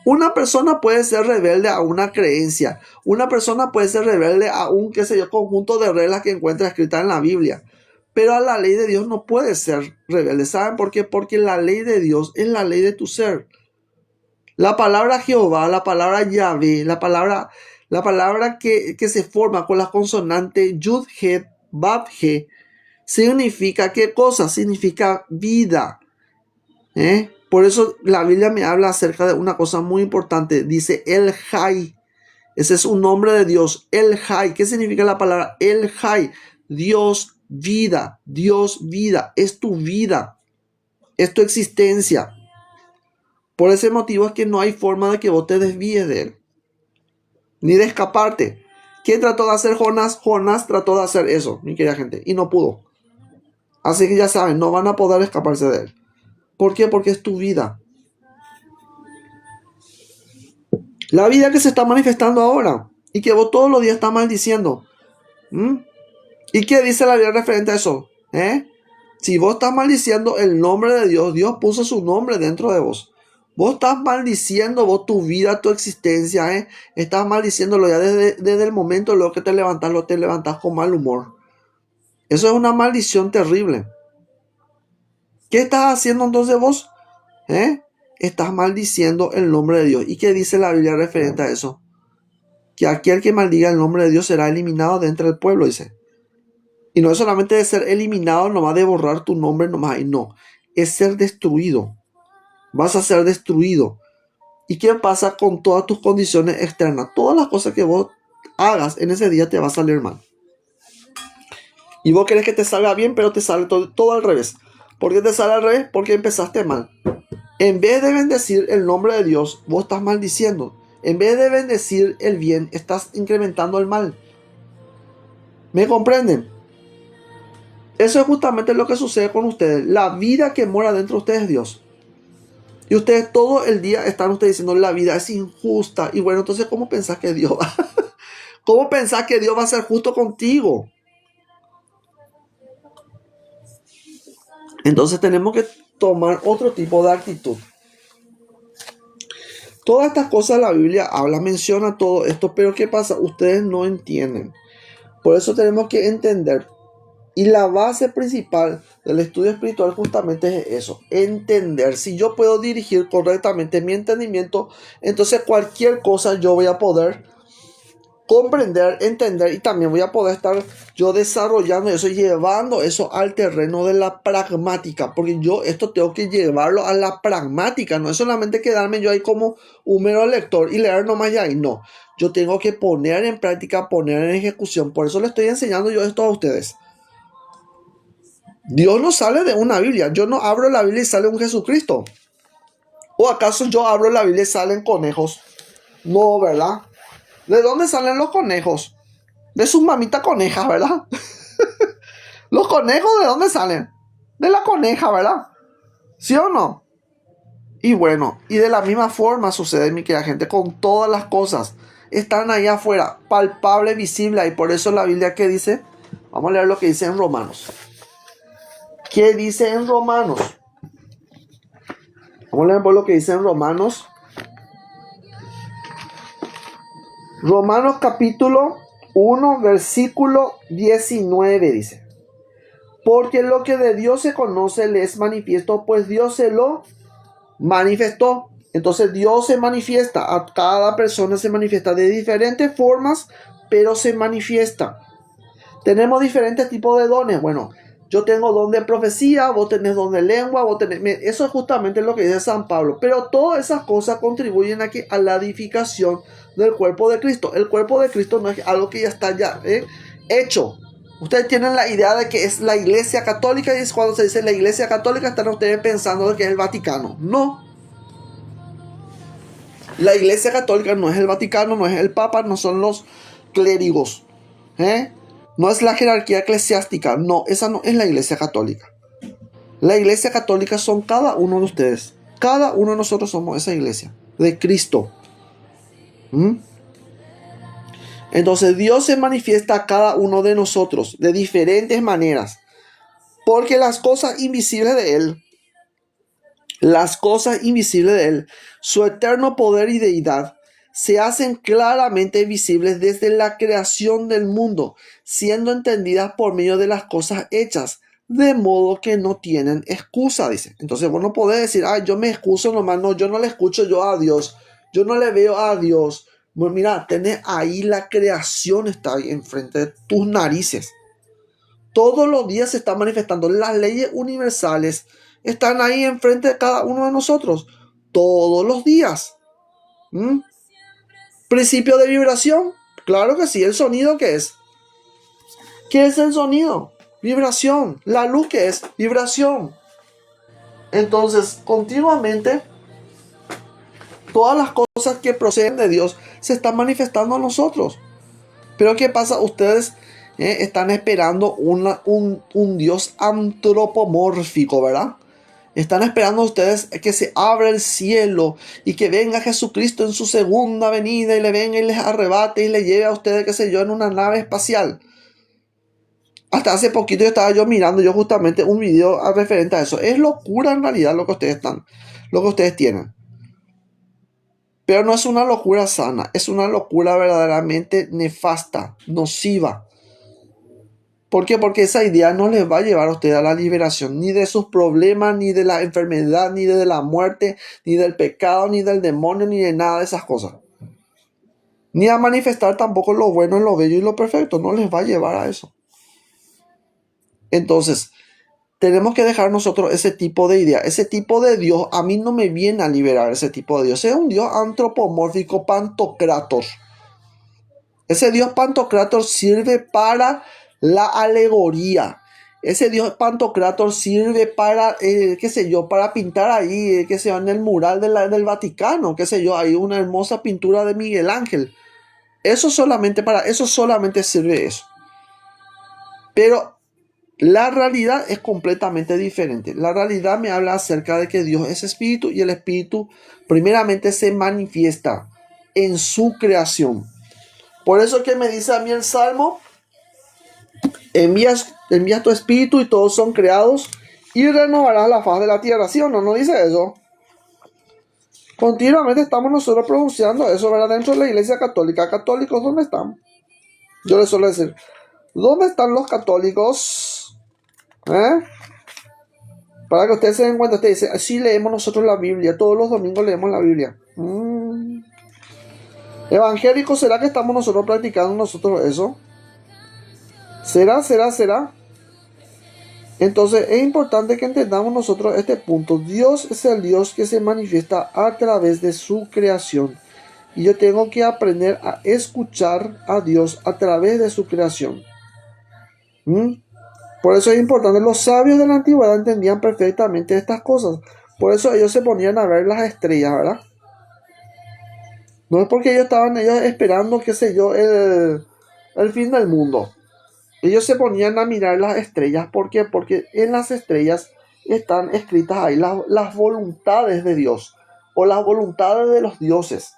Una persona puede ser rebelde a una creencia. Una persona puede ser rebelde a un, conjunto de reglas que encuentra escritas en la Biblia. Pero a la ley de Dios no puede ser rebelde. ¿Saben por qué? Porque la ley de Dios es la ley de tu ser. La palabra Jehová, la palabra Yahvé, la palabra que se forma con la consonante Yud, Het, Vav, He, significa ¿qué cosa? Significa vida. Por eso la Biblia me habla acerca de una cosa muy importante. Dice El Jai. Ese es un nombre de Dios. El Jai. ¿Qué significa la palabra El Jai? Dios vida. Dios vida. Es tu vida. Es tu existencia. Por ese motivo es que no hay forma de que vos te desvíes de él. Ni de escaparte. ¿Quién trató de hacer Jonás? Jonás trató de hacer eso, mi querida gente. Y no pudo. Así que ya saben, no van a poder escaparse de él. ¿Por qué? Porque es tu vida. La vida que se está manifestando ahora. Y que vos todos los días estás maldiciendo. ¿Y qué dice la Biblia referente a eso? Si vos estás maldiciendo el nombre de Dios, Dios puso su nombre dentro de vos. Vos estás maldiciendo vos tu vida, tu existencia. Estás maldiciéndolo ya desde el momento luego que te levantás con mal humor. Eso es una maldición terrible. ¿Qué estás haciendo entonces vos? Estás maldiciendo el nombre de Dios. ¿Y qué dice la Biblia referente a eso? que aquel que maldiga el nombre de Dios será eliminado de entre el pueblo, dice. Y no es solamente de ser eliminado, nomás de borrar tu nombre, nomás ahí, no. Es ser destruido. Vas a ser destruido. ¿Y qué pasa con todas tus condiciones externas? Todas las cosas que vos hagas en ese día te va a salir mal. Y vos querés que te salga bien, pero te sale todo al revés. ¿Por qué te sale al revés? Porque empezaste mal. En vez de bendecir el nombre de Dios, vos estás maldiciendo. En vez de bendecir el bien, estás incrementando el mal. ¿Me comprenden? Eso es justamente lo que sucede con ustedes. La vida que mora dentro de ustedes es Dios. Y ustedes todo el día están ustedes diciendo la vida es injusta. Y bueno, entonces ¿cómo pensás que Dios va? ¿Cómo pensás que Dios va a ser justo contigo? Entonces tenemos que tomar otro tipo de actitud. Todas estas cosas la Biblia habla, menciona todo esto, pero ¿qué pasa? Ustedes no entienden. Por eso tenemos que entender. Y la base principal del estudio espiritual justamente es eso, entender. Si yo puedo dirigir correctamente mi entendimiento, entonces cualquier cosa yo voy a poder comprender, entender, y también voy a poder estar yo desarrollando eso, llevando eso al terreno de la pragmática, porque yo esto tengo que llevarlo a la pragmática, no es solamente quedarme yo ahí como un mero lector y leer nomás ya ahí, no, yo tengo que poner en práctica, poner en ejecución. Por eso le estoy enseñando yo esto a ustedes. Dios no sale de una Biblia. Yo no abro la Biblia y sale un Jesucristo. ¿O acaso yo abro la Biblia y salen conejos? No, ¿verdad? ¿De dónde salen los conejos? De sus mamitas conejas, ¿verdad? ¿Los conejos de dónde salen? De la coneja, ¿verdad? ¿Sí o no? Y bueno, y de la misma forma sucede, mi querida gente, con todas las cosas. Están ahí afuera, palpable, visible. Y por eso la Biblia, ¿qué dice? Vamos a leer lo que dice en Romanos. ¿Qué dice en Romanos? Vamos a leer por lo que dice en Romanos. Romanos capítulo 1, versículo 19 dice. Porque lo que de Dios se conoce le es manifiesto, pues Dios se lo manifestó. Entonces Dios se manifiesta, a cada persona se manifiesta de diferentes formas, pero se manifiesta. Tenemos diferentes tipos de dones. Bueno, yo tengo don de profecía, vos tenés don de lengua, vos tenés... Eso es justamente lo que dice San Pablo. Pero todas esas cosas contribuyen aquí a la edificación del cuerpo de Cristo. El cuerpo de Cristo no es algo que ya está hecho. Ustedes tienen la idea de que es la Iglesia Católica, y cuando se dice la Iglesia Católica están ustedes pensando de que es el Vaticano. No. La Iglesia Católica no es el Vaticano, no es el Papa, no son los clérigos. No es la jerarquía eclesiástica. No, esa no es la Iglesia Católica. La Iglesia Católica son cada uno de ustedes. Cada uno de nosotros somos esa iglesia de Cristo. Entonces Dios se manifiesta a cada uno de nosotros de diferentes maneras. Porque las cosas invisibles de Él, su eterno poder y deidad, se hacen claramente visibles desde la creación del mundo, siendo entendidas por medio de las cosas hechas, de modo que no tienen excusa, dice. Entonces vos no podés decir, yo me excuso nomás, no, yo no le escucho yo a Dios, yo no le veo a Dios. Bueno, mira, tenés ahí la creación, está ahí enfrente de tus narices. Todos los días se están manifestando las leyes universales, están ahí enfrente de cada uno de nosotros, todos los días. ¿Principio de vibración? Claro que sí. ¿El sonido qué es? ¿Qué es el sonido? Vibración. ¿La luz qué es? Vibración. Entonces, continuamente, todas las cosas que proceden de Dios se están manifestando a nosotros. Pero ¿qué pasa? Ustedes están esperando un Dios antropomórfico, ¿verdad? Están esperando ustedes que se abra el cielo y que venga Jesucristo en su segunda venida y le venga y les arrebate y le lleve a ustedes, qué sé yo, en una nave espacial. Hasta hace poquito estaba yo mirando justamente un video referente a eso. Es locura en realidad lo que ustedes tienen. Pero no es una locura sana, es una locura verdaderamente nefasta, nociva. ¿Por qué? Porque esa idea no les va a llevar a usted a la liberación, ni de sus problemas, ni de la enfermedad, ni de la muerte, ni del pecado, ni del demonio, ni de nada de esas cosas. ni a manifestar tampoco lo bueno, lo bello y lo perfecto. No les va a llevar a eso. Entonces, tenemos que dejar nosotros ese tipo de idea. Ese tipo de Dios, a mí no me viene a liberar ese tipo de Dios. Es un Dios antropomórfico, pantocrátor. Ese Dios pantocrátor sirve para la alegoría. Ese Dios pantocrátor sirve para, qué sé yo, para pintar ahí, qué sé yo, en el mural del Vaticano, qué sé yo, hay una hermosa pintura de Miguel Ángel. Eso solamente, para eso solamente sirve eso. Pero la realidad es completamente diferente. La realidad me habla acerca de que Dios es espíritu y el espíritu primeramente se manifiesta en su creación. Por eso que me dice a mí el Salmo, envías tu espíritu y todos son creados y renovarás la faz de la tierra. ¿Sí o no? ¿No dice eso? Continuamente estamos nosotros pronunciando eso, ¿verdad? Dentro de la iglesia católica. ¿Católicos dónde están? Yo les suelo decir, ¿dónde están los católicos? Para que ustedes se den cuenta, ustedes dicen, sí leemos nosotros la Biblia, todos los domingos leemos la Biblia. Evangélicos, ¿será que estamos nosotros practicando nosotros eso? ¿Será? Entonces es importante que entendamos nosotros este punto. Dios es el Dios que se manifiesta a través de su creación. Y yo tengo que aprender a escuchar a Dios a través de su creación. Por eso es importante. Los sabios de la antigüedad entendían perfectamente estas cosas. Por eso ellos se ponían a ver las estrellas, ¿verdad? No es porque ellos estaban esperando, qué sé yo, el fin del mundo. Ellos se ponían a mirar las estrellas. ¿Por qué? Porque en las estrellas están escritas ahí las voluntades de Dios o las voluntades de los dioses.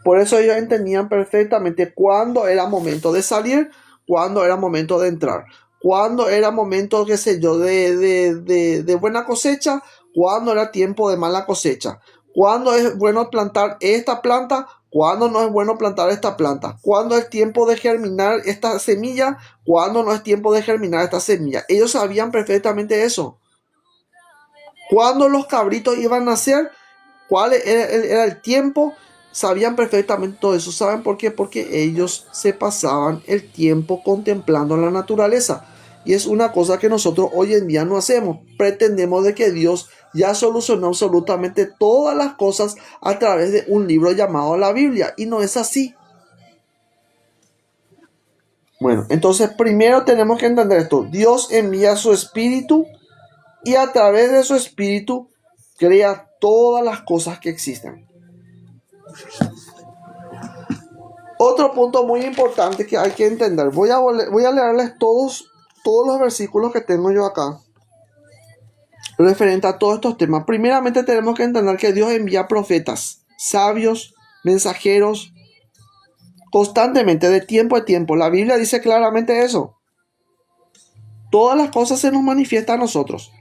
Por eso ellos entendían perfectamente cuándo era momento de salir, cuándo era momento de entrar, cuándo era momento, qué sé yo, de buena cosecha, cuándo era tiempo de mala cosecha, cuándo es bueno plantar esta planta, cuándo no es bueno plantar esta planta, cuándo es tiempo de germinar esta semilla, cuándo no es tiempo de germinar esta semilla. Ellos sabían perfectamente eso. Cuándo los cabritos iban a nacer, cuál era el tiempo, sabían perfectamente todo eso. ¿Saben por qué? Porque ellos se pasaban el tiempo contemplando la naturaleza. Y es una cosa que nosotros hoy en día no hacemos. Pretendemos de que Dios ya solucionó absolutamente todas las cosas a través de un libro llamado la Biblia. Y no es así. Bueno, entonces primero tenemos que entender esto. Dios envía su espíritu y a través de su espíritu crea todas las cosas que existen. Otro punto muy importante que hay que entender. Voy a leerles todos los versículos que tengo yo acá referente a todos estos temas. Primeramente tenemos que entender que Dios envía profetas, sabios, mensajeros, constantemente, de tiempo a tiempo. La Biblia dice claramente eso. Todas las cosas se nos manifiestan a nosotros.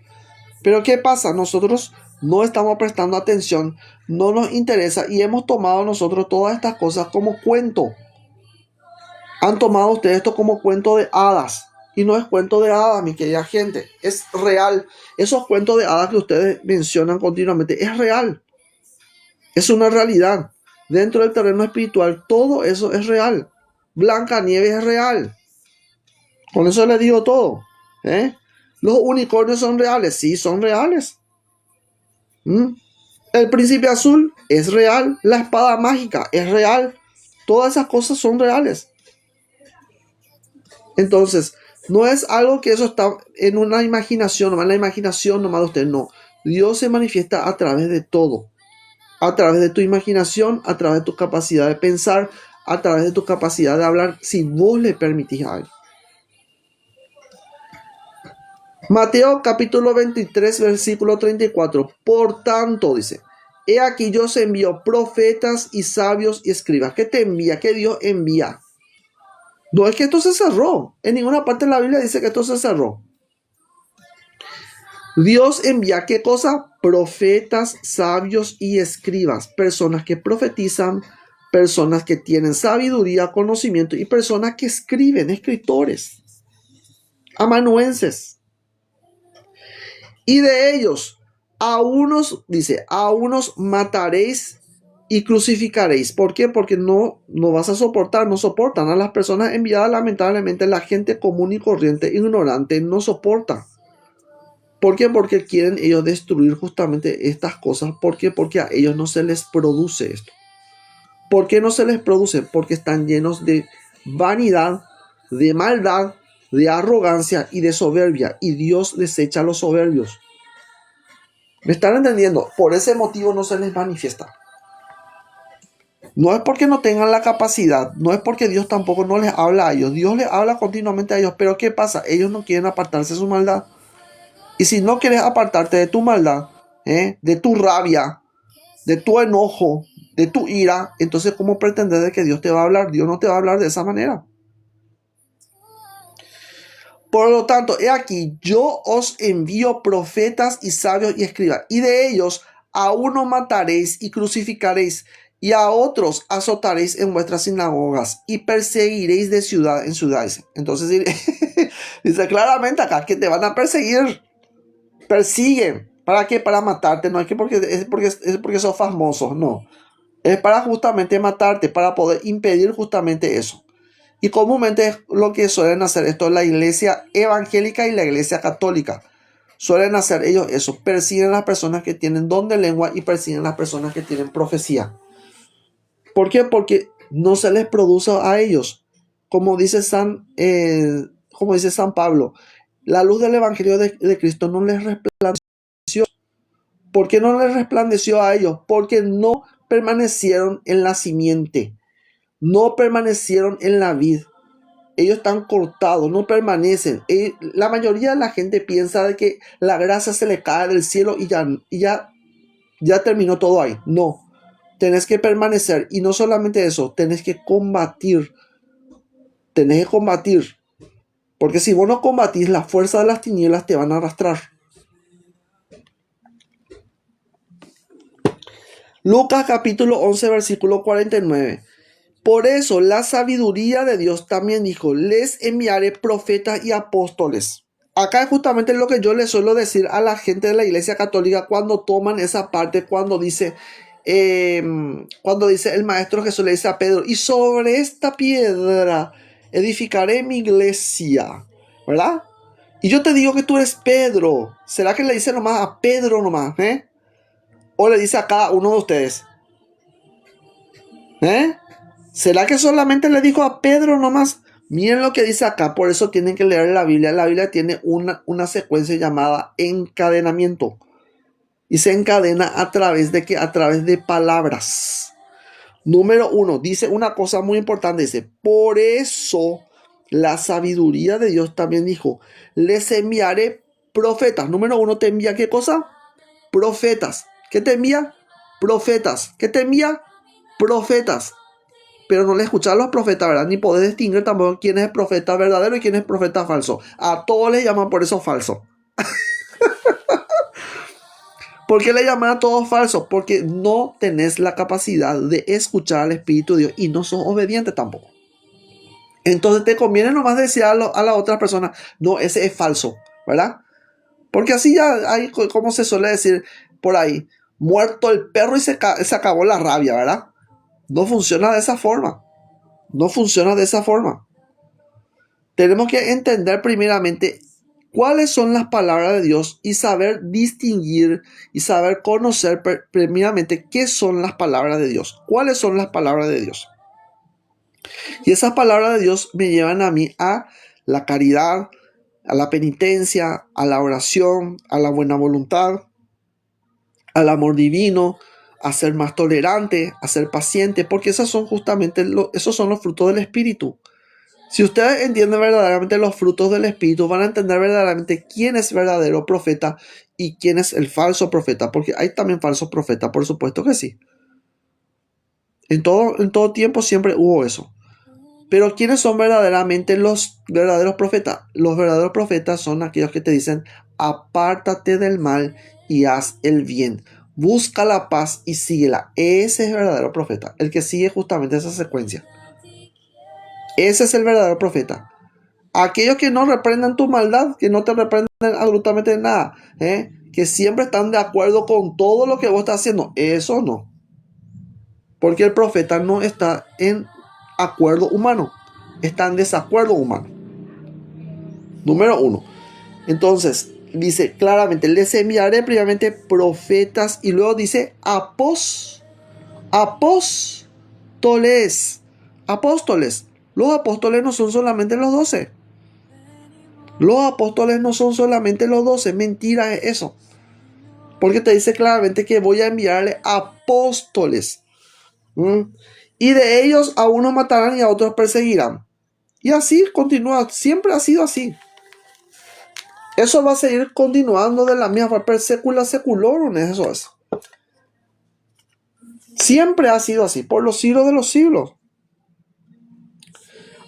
Pero ¿qué pasa? Nosotros no estamos prestando atención, no nos interesa y hemos tomado nosotros todas estas cosas como cuento. Han tomado ustedes esto como cuento de hadas. Y no es cuento de hadas, mi querida gente. Es real. Esos cuentos de hadas que ustedes mencionan continuamente, es real. Es una realidad. Dentro del terreno espiritual, todo eso es real. Blancanieves es real. Con eso les digo todo. ¿Los unicornios son reales? Sí, son reales. El príncipe azul es real. La espada mágica es real. Todas esas cosas son reales. Entonces, no es algo que eso está en una imaginación, nomás en la imaginación nomás de usted, no. Dios se manifiesta a través de todo. A través de tu imaginación, a través de tu capacidad de pensar, a través de tu capacidad de hablar, si vos le permitís a él. Mateo capítulo 23, versículo 34. Por tanto, dice, he aquí yo os envío profetas y sabios y escribas. ¿Qué te envía? ¿Qué Dios envía? No es que esto se cerró. En ninguna parte de la Biblia dice que esto se cerró. Dios envía ¿qué cosa? Profetas, sabios y escribas. Personas que profetizan, personas que tienen sabiduría, conocimiento y personas que escriben, escritores, amanuenses. Y de ellos, a unos, dice, a unos mataréis y crucificaréis. ¿Por qué? Porque no vas a soportar, no soportan. A las personas enviadas, lamentablemente, la gente común y corriente, ignorante, no soporta. ¿Por qué? Porque quieren ellos destruir justamente estas cosas. ¿Por qué? Porque a ellos no se les produce esto. ¿Por qué no se les produce? Porque están llenos de vanidad, de maldad, de arrogancia y de soberbia. Y Dios desecha a los soberbios. ¿Me están entendiendo? Por ese motivo no se les manifiesta. No es porque no tengan la capacidad, no es porque Dios tampoco no les habla a ellos. Dios les habla continuamente a ellos, pero ¿qué pasa? Ellos no quieren apartarse de su maldad. Y si no quieres apartarte de tu maldad, de tu rabia, de tu enojo, de tu ira, entonces ¿cómo pretendes de que Dios te va a hablar? Dios no te va a hablar de esa manera. Por lo tanto, he aquí, yo os envío profetas y sabios y escribas, y de ellos a uno mataréis y crucificaréis, y a otros azotaréis en vuestras sinagogas, y perseguiréis de ciudad en ciudades. Entonces dice claramente acá que te van a perseguir. Persiguen. ¿Para qué? Para matarte. No es que porque sos famoso, no. Es para justamente matarte, para poder impedir justamente eso. Y comúnmente es lo que suelen hacer esto la iglesia evangélica y la iglesia católica. Suelen hacer ellos eso. Persiguen a las personas que tienen don de lengua y persiguen a las personas que tienen profecía. ¿Por qué? Porque no se les produce a ellos. Como dice San Pablo, la luz del evangelio de Cristo no les resplandeció. ¿Por qué no les resplandeció a ellos? Porque no permanecieron en la simiente. No permanecieron en la vid. Ellos están cortados, no permanecen. La mayoría de la gente piensa de que la gracia se le cae del cielo y ya terminó todo ahí. No, tenés que permanecer. Y no solamente eso, tenés que combatir. Tenés que combatir. Porque si vos no combatís, las fuerzas de las tinieblas te van a arrastrar. Lucas capítulo 11, versículo 49. Por eso la sabiduría de Dios también dijo, les enviaré profetas y apóstoles. Acá es justamente lo que yo le suelo decir a la gente de la iglesia católica cuando toman esa parte, cuando dice el maestro Jesús le dice a Pedro, y sobre esta piedra edificaré mi iglesia, ¿verdad? Y yo te digo que tú eres Pedro. ¿Será que le dice nomás a Pedro nomás, o le dice a cada uno de ustedes? ¿Será que solamente le dijo a Pedro nomás? Miren lo que dice acá, por eso tienen que leer la Biblia. La Biblia tiene una secuencia llamada encadenamiento. Y se encadena a través de ¿qué? A través de palabras. Número 1, dice una cosa muy importante, dice, por eso la sabiduría de Dios también dijo, les enviaré profetas. Número 1, ¿te envía qué cosa? Profetas. ¿Qué te envía? Profetas. ¿Qué te envía? Profetas. Pero no le escuchas a los profetas, ¿verdad? Ni podés distinguir tampoco quién es el profeta verdadero y quién es el profeta falso. A todos les llaman por eso falso. ¿Por qué le llaman a todos falsos? Porque no tenés la capacidad de escuchar al Espíritu de Dios y no sos obediente tampoco. Entonces te conviene nomás decir a la otra persona, no, ese es falso, ¿verdad? Porque así ya hay, como se suele decir por ahí, muerto el perro y se acabó la rabia, ¿verdad? No funciona de esa forma. No funciona de esa forma. Tenemos que entender primeramente cuáles son las palabras de Dios y saber distinguir y saber conocer primeramente qué son las palabras de Dios. ¿Cuáles son las palabras de Dios? Y esas palabras de Dios me llevan a mí a la caridad, a la penitencia, a la oración, a la buena voluntad, al amor divino, a ser más tolerante, a ser paciente, porque esos son justamente esos son los frutos del Espíritu. Si ustedes entienden verdaderamente los frutos del Espíritu, van a entender verdaderamente quién es verdadero profeta y quién es el falso profeta, porque hay también falsos profetas, por supuesto que sí. En todo tiempo siempre hubo eso. Pero ¿quiénes son verdaderamente los verdaderos profetas? Los verdaderos profetas son aquellos que te dicen, apártate del mal y haz el bien. Busca la paz y síguela. Ese es el verdadero profeta, el que sigue justamente esa secuencia. Ese es el verdadero profeta. Aquellos que no reprenden tu maldad, que no te reprenden absolutamente nada, que siempre están de acuerdo con todo lo que vos estás haciendo, eso no. Porque el profeta no está en acuerdo humano, está en desacuerdo humano. Número 1. Entonces, dice claramente, les enviaré primeramente profetas y luego dice apóstoles. Apóstoles. Los apóstoles no son solamente los 12. Los apóstoles no son solamente los 12. Mentira es eso. Porque te dice claramente que voy a enviarle apóstoles. Y de ellos a unos matarán y a otros perseguirán. Y así continúa. Siempre ha sido así. Eso va a seguir continuando de la misma forma. Per secula seculorum, eso es. Siempre ha sido así. Por los siglos de los siglos.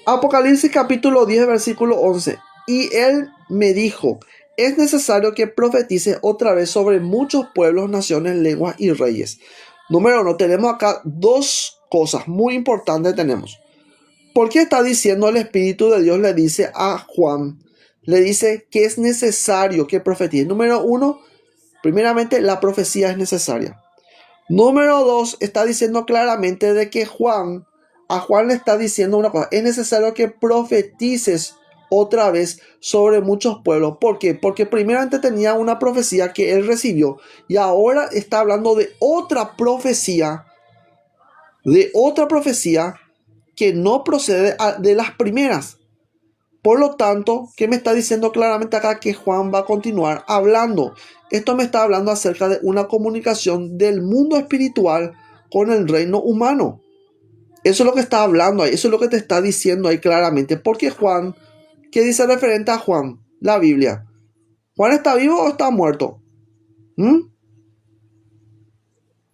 Apocalipsis capítulo 10, versículo 11. Y él me dijo, es necesario que profetice otra vez sobre muchos pueblos, naciones, lenguas y reyes. Número 1, tenemos acá dos cosas muy importantes tenemos. ¿Por qué está diciendo el Espíritu de Dios? Le dice a Juan, le dice que es necesario que profetice. Número 1, primeramente la profecía es necesaria. Número 2, está diciendo claramente de que a Juan le está diciendo una cosa, es necesario que profetices otra vez sobre muchos pueblos. ¿Por qué? Porque primeramente tenía una profecía que él recibió y ahora está hablando de otra profecía que no procede de las primeras. Por lo tanto, ¿qué me está diciendo claramente acá? Que Juan va a continuar hablando. Esto me está hablando acerca de una comunicación del mundo espiritual con el reino humano. Eso es lo que está hablando ahí. Eso es lo que te está diciendo ahí claramente. Porque Juan, ¿qué dice referente a Juan? La Biblia. ¿Juan está vivo o está muerto?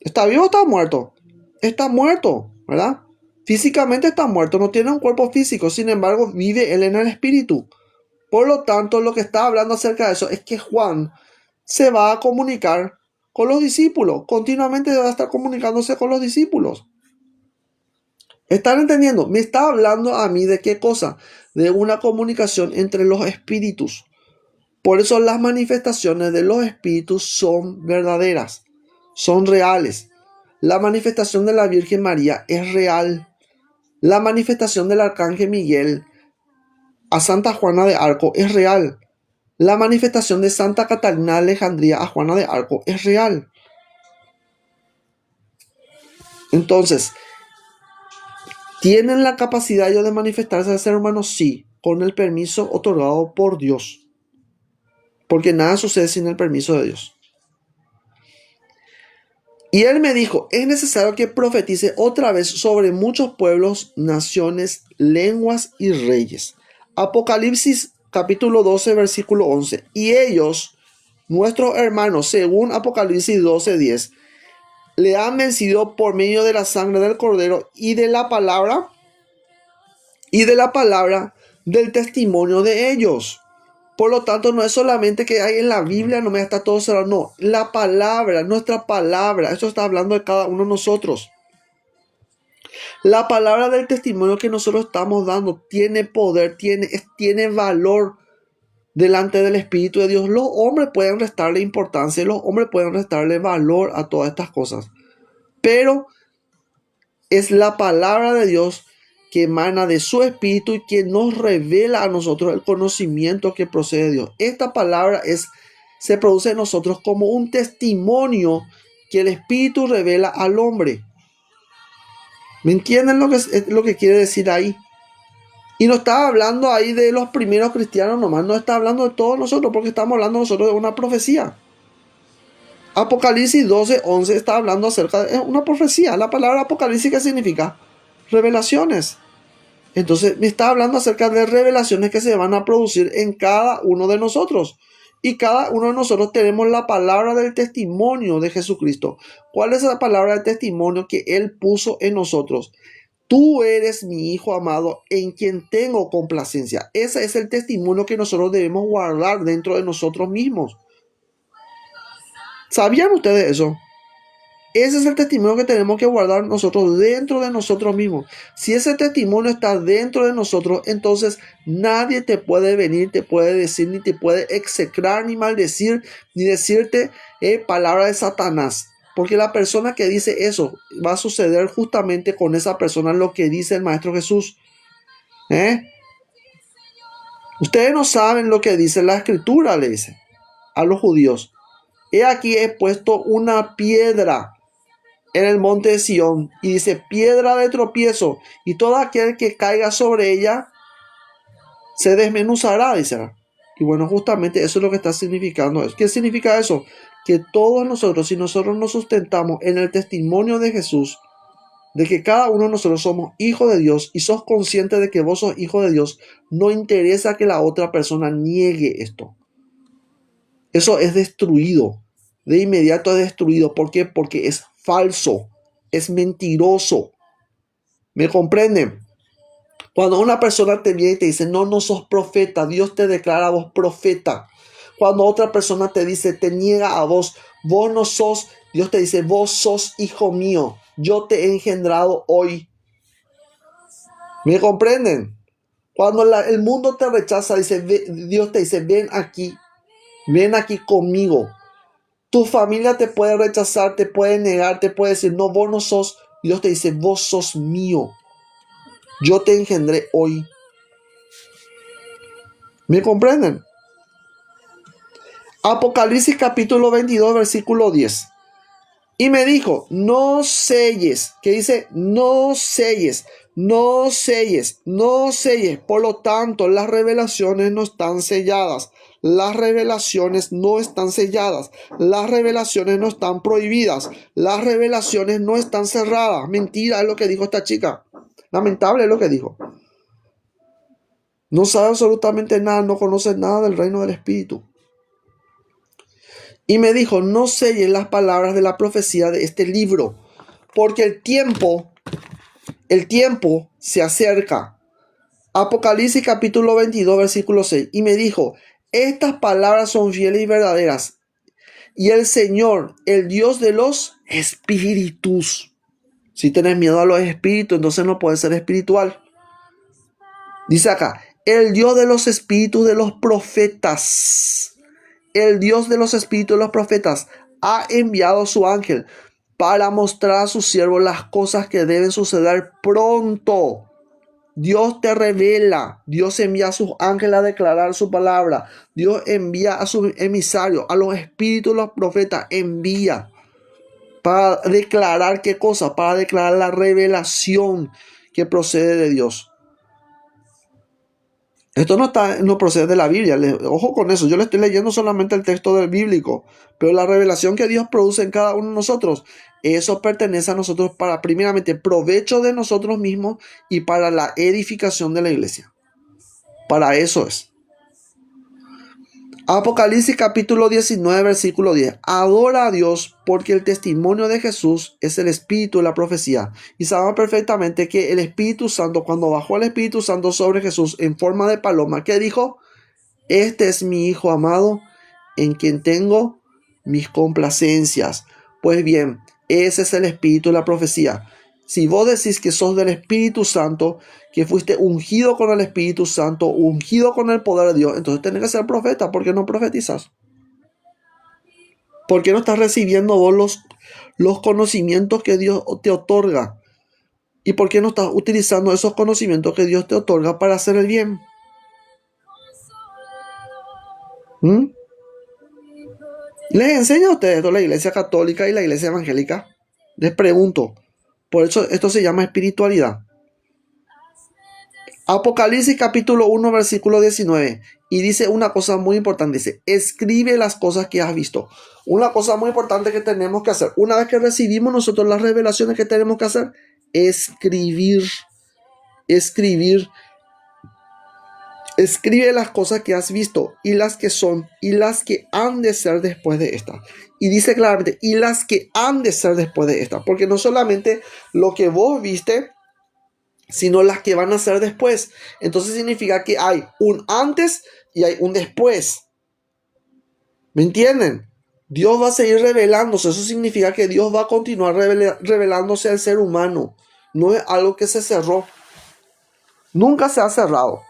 ¿Está vivo o está muerto? Está muerto, ¿verdad? Físicamente está muerto, no tiene un cuerpo físico, sin embargo vive él en el espíritu. Por lo tanto, lo que está hablando acerca de eso es que Juan se va a comunicar con los discípulos, continuamente va a estar comunicándose con los discípulos. ¿Están entendiendo? Me está hablando a mí de qué cosa, de una comunicación entre los espíritus. Por eso las manifestaciones de los espíritus son verdaderas, son reales. La manifestación de la Virgen María es real. La manifestación del Arcángel Miguel a Santa Juana de Arco es real. La manifestación de Santa Catalina de Alejandría a Juana de Arco es real. Entonces, ¿tienen la capacidad ellos de manifestarse al ser humano? Sí, con el permiso otorgado por Dios. Porque nada sucede sin el permiso de Dios. Y él me dijo, es necesario que profetice otra vez sobre muchos pueblos, naciones, lenguas y reyes. Apocalipsis capítulo 12, versículo 11. Y ellos, nuestros hermanos, según Apocalipsis 12, 10, le han vencido por medio de la sangre del Cordero y de la palabra del testimonio de ellos. Por lo tanto, no es solamente que hay en la Biblia, no me está todo cerrado. No, la palabra, nuestra palabra, esto está hablando de cada uno de nosotros. La palabra del testimonio que nosotros estamos dando tiene poder, tiene valor delante del Espíritu de Dios. Los hombres pueden restarle importancia, los hombres pueden restarle valor a todas estas cosas. Pero es la palabra de Dios que emana de su Espíritu y que nos revela a nosotros el conocimiento que procede de Dios. Esta palabra se produce en nosotros como un testimonio que el Espíritu revela al hombre. ¿Me entienden lo que quiere decir ahí? Y no está hablando ahí de los primeros cristianos nomás, no está hablando de todos nosotros, porque estamos hablando nosotros de una profecía. Apocalipsis 12, 11 está hablando acerca de una profecía. La palabra Apocalipsis, ¿qué significa? Revelaciones. Entonces me está hablando acerca de revelaciones que se van a producir en cada uno de nosotros. Y cada uno de nosotros tenemos la palabra del testimonio de Jesucristo. ¿Cuál es la palabra del testimonio que Él puso en nosotros? Tú eres mi Hijo amado en quien tengo complacencia. Ese es el testimonio que nosotros debemos guardar dentro de nosotros mismos. ¿Sabían ustedes eso? Ese es el testimonio que tenemos que guardar nosotros dentro de nosotros mismos. Si ese testimonio está dentro de nosotros, entonces nadie te puede venir, te puede decir, ni te puede execrar, ni maldecir, ni decirte palabra de Satanás. Porque la persona que dice eso, va a suceder justamente con esa persona lo que dice el Maestro Jesús. Ustedes no saben lo que dice la Escritura, le dice a los judíos. He aquí he puesto una piedra en el monte de Sión, y dice piedra de tropiezo, y todo aquel que caiga sobre ella se desmenuzará, dice. Y bueno, justamente eso es lo que está significando. ¿Qué significa eso? Que todos nosotros, si nosotros nos sustentamos en el testimonio de Jesús, de que cada uno de nosotros somos hijos de Dios, y sos consciente de que vos sos hijo de Dios, no interesa que la otra persona niegue esto. Eso es destruido. De inmediato es destruido. ¿Por qué? Porque es falso, es mentiroso. ¿Me comprenden? Cuando una persona te viene y te dice, no sos profeta, Dios te declara a vos profeta. Cuando otra persona te dice, te niega a vos, vos no sos, Dios te dice, vos sos hijo mío, yo te he engendrado hoy. ¿Me comprenden? Cuando el mundo te rechaza, Dios te dice, ven aquí conmigo. Tu familia te puede rechazar, te puede negar, te puede decir, no, vos no sos. Dios te dice, vos sos mío. Yo te engendré hoy. ¿Me comprenden? Apocalipsis capítulo 22, versículo 10. Y me dijo, no selles. ¿Qué dice? No selles, no selles, no selles. Por lo tanto, las revelaciones no están selladas. Las revelaciones no están selladas. Las revelaciones no están prohibidas. Las revelaciones no están cerradas. Mentira es lo que dijo esta chica. Lamentable es lo que dijo. No sabe absolutamente nada, no conoce nada del reino del Espíritu. Y me dijo, no selles las palabras de la profecía de este libro, porque el tiempo se acerca. Apocalipsis capítulo 22, versículo 6. Y me dijo, estas palabras son fieles y verdaderas. Y el Señor, el Dios de los espíritus. Si tenés miedo a los espíritus, entonces no puedes ser espiritual. Dice acá, el Dios de los espíritus de los profetas. El Dios de los espíritus de los profetas ha enviado a su ángel para mostrar a sus siervos las cosas que deben suceder pronto. Dios te revela, Dios envía a sus ángeles a declarar su palabra, Dios envía a sus emisarios, a los espíritus de los profetas, envía para declarar ¿qué cosa? Para declarar la revelación que procede de Dios. Esto no procede de la Biblia, ojo con eso, yo le estoy leyendo solamente el texto del bíblico, pero la revelación que Dios produce en cada uno de nosotros, eso pertenece a nosotros para primeramente provecho de nosotros mismos y para la edificación de la iglesia. Para eso es. Apocalipsis capítulo 19, versículo 10. Adora a Dios porque el testimonio de Jesús es el espíritu de la profecía. Y sabemos perfectamente que el Espíritu Santo, cuando bajó el Espíritu Santo sobre Jesús en forma de paloma, ¿qué dijo? Este es mi Hijo amado en quien tengo mis complacencias. Pues bien, ese es el espíritu de la profecía. Si vos decís que sos del Espíritu Santo, que fuiste ungido con el Espíritu Santo, ungido con el poder de Dios, entonces tenés que ser profeta. ¿Por qué no profetizas? ¿Por qué no estás recibiendo vos los conocimientos que Dios te otorga? ¿Y por qué no estás utilizando esos conocimientos que Dios te otorga para hacer el bien? ¿Les enseña a ustedes esto la Iglesia Católica y la Iglesia Evangélica? Les pregunto. Por eso esto se llama espiritualidad. Apocalipsis capítulo 1, versículo 19. Y dice una cosa muy importante. Dice, escribe las cosas que has visto. Una cosa muy importante que tenemos que hacer. Una vez que recibimos nosotros las revelaciones que tenemos que hacer, escribir. Escribir. Escribe las cosas que has visto y las que son y las que han de ser después de esta. Y dice claramente, y las que han de ser después de esta. Porque no solamente lo que vos viste, sino las que van a ser después. Entonces significa que hay un antes y hay un después. ¿Me entienden? Dios va a seguir revelándose. Eso significa que Dios va a continuar revelándose al ser humano. No es algo que se cerró. Nunca se ha cerrado.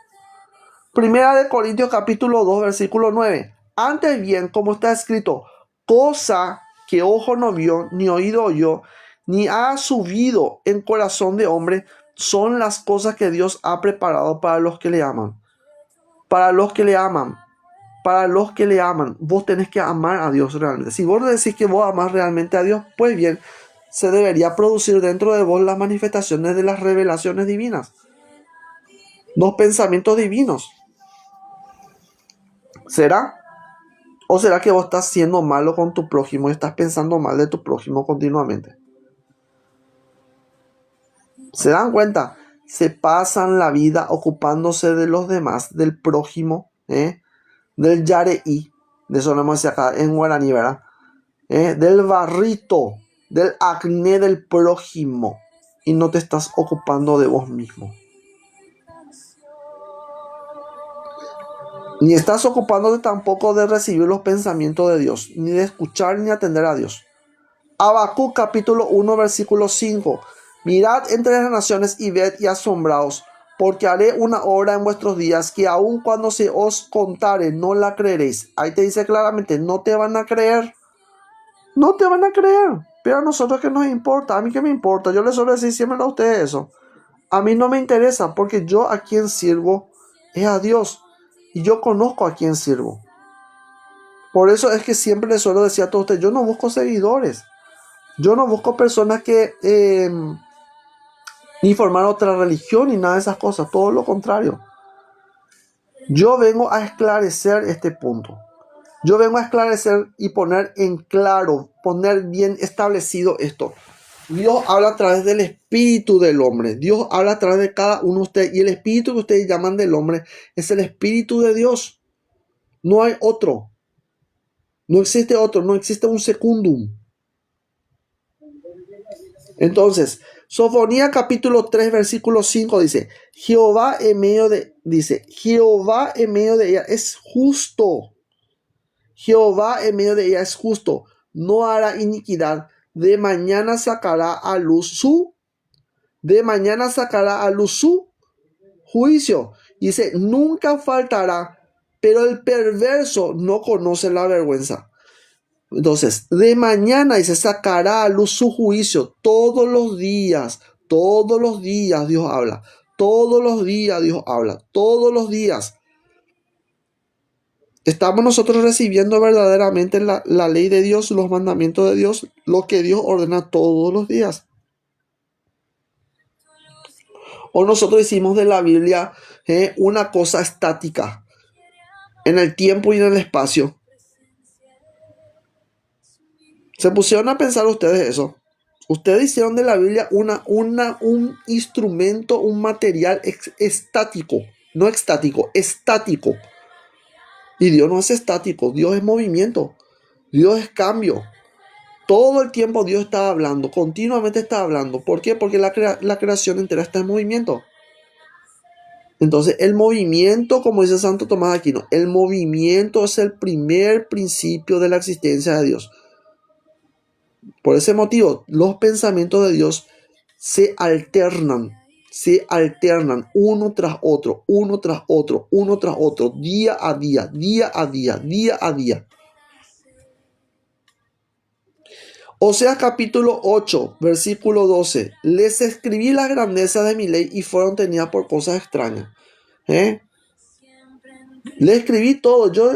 Primera de Corintios capítulo 2, versículo 9. Antes bien, como está escrito, cosa que ojo no vio, ni oído oyó, ni ha subido en corazón de hombre, son las cosas que Dios ha preparado para los que le aman. Para los que le aman. Para los que le aman. Vos tenés que amar a Dios realmente. Si vos decís que vos amás realmente a Dios, pues bien, se debería producir dentro de vos las manifestaciones de las revelaciones divinas. Los pensamientos divinos. ¿Será? ¿O será que vos estás siendo malo con tu prójimo y estás pensando mal de tu prójimo continuamente? ¿Se dan cuenta? Se pasan la vida ocupándose de los demás, del prójimo, del yareí, de eso lo hemos dicho acá en guaraní, ¿verdad? Del barrito, del acné del prójimo, y no te estás ocupando de vos mismo. Ni estás ocupándote tampoco de recibir los pensamientos de Dios, ni de escuchar ni atender a Dios. Habacuc capítulo 1 versículo 5. Mirad entre las naciones y ved y asombraos, porque haré una obra en vuestros días que aun cuando se os contare no la creeréis. Ahí te dice claramente, no te van a creer. No te van a creer. Pero a nosotros, ¿qué nos importa? A mí, ¿qué me importa? Yo les suelo decir siempre a ustedes eso. A mí no me interesa, porque yo a quien sirvo es a Dios. Y yo conozco a quien sirvo. Por eso es que siempre les suelo decir a todos ustedes, yo no busco seguidores. Yo no busco personas que ni formar otra religión ni nada de esas cosas. Todo lo contrario. Yo vengo a esclarecer este punto. Yo vengo a esclarecer y poner en claro, poner bien establecido esto. Dios habla a través del espíritu del hombre. Dios habla a través de cada uno de ustedes. Y el espíritu que ustedes llaman del hombre es el espíritu de Dios. No hay otro. No existe otro. No existe un secundum. Entonces, Sofonía capítulo 3 versículo 5 dice, Jehová en medio de ella es justo. Jehová en medio de ella es justo. No hará iniquidad. De mañana sacará a luz su juicio. Dice, nunca faltará, pero el perverso no conoce la vergüenza. Entonces, de mañana dice, sacará a luz su juicio. Todos los días Dios habla. Todos los días Dios habla. Todos los días. ¿Estamos nosotros recibiendo verdaderamente la ley de Dios, los mandamientos de Dios, lo que Dios ordena todos los días? ¿O nosotros hicimos de la Biblia una cosa estática en el tiempo y en el espacio? ¿Se pusieron a pensar ustedes eso? Ustedes hicieron de la Biblia un instrumento, un material estático, no extático, estático. Y Dios no es estático, Dios es movimiento, Dios es cambio. Todo el tiempo Dios está hablando, continuamente está hablando. ¿Por qué? Porque la creación entera está en movimiento. Entonces el movimiento, como dice Santo Tomás de Aquino, el movimiento es el primer principio de la existencia de Dios. Por ese motivo, los pensamientos de Dios se alternan uno tras otro, día a día. Oseas capítulo 8, versículo 12. Les escribí las grandezas de mi ley y fueron tenidas por cosas extrañas. Les escribí todo. Yo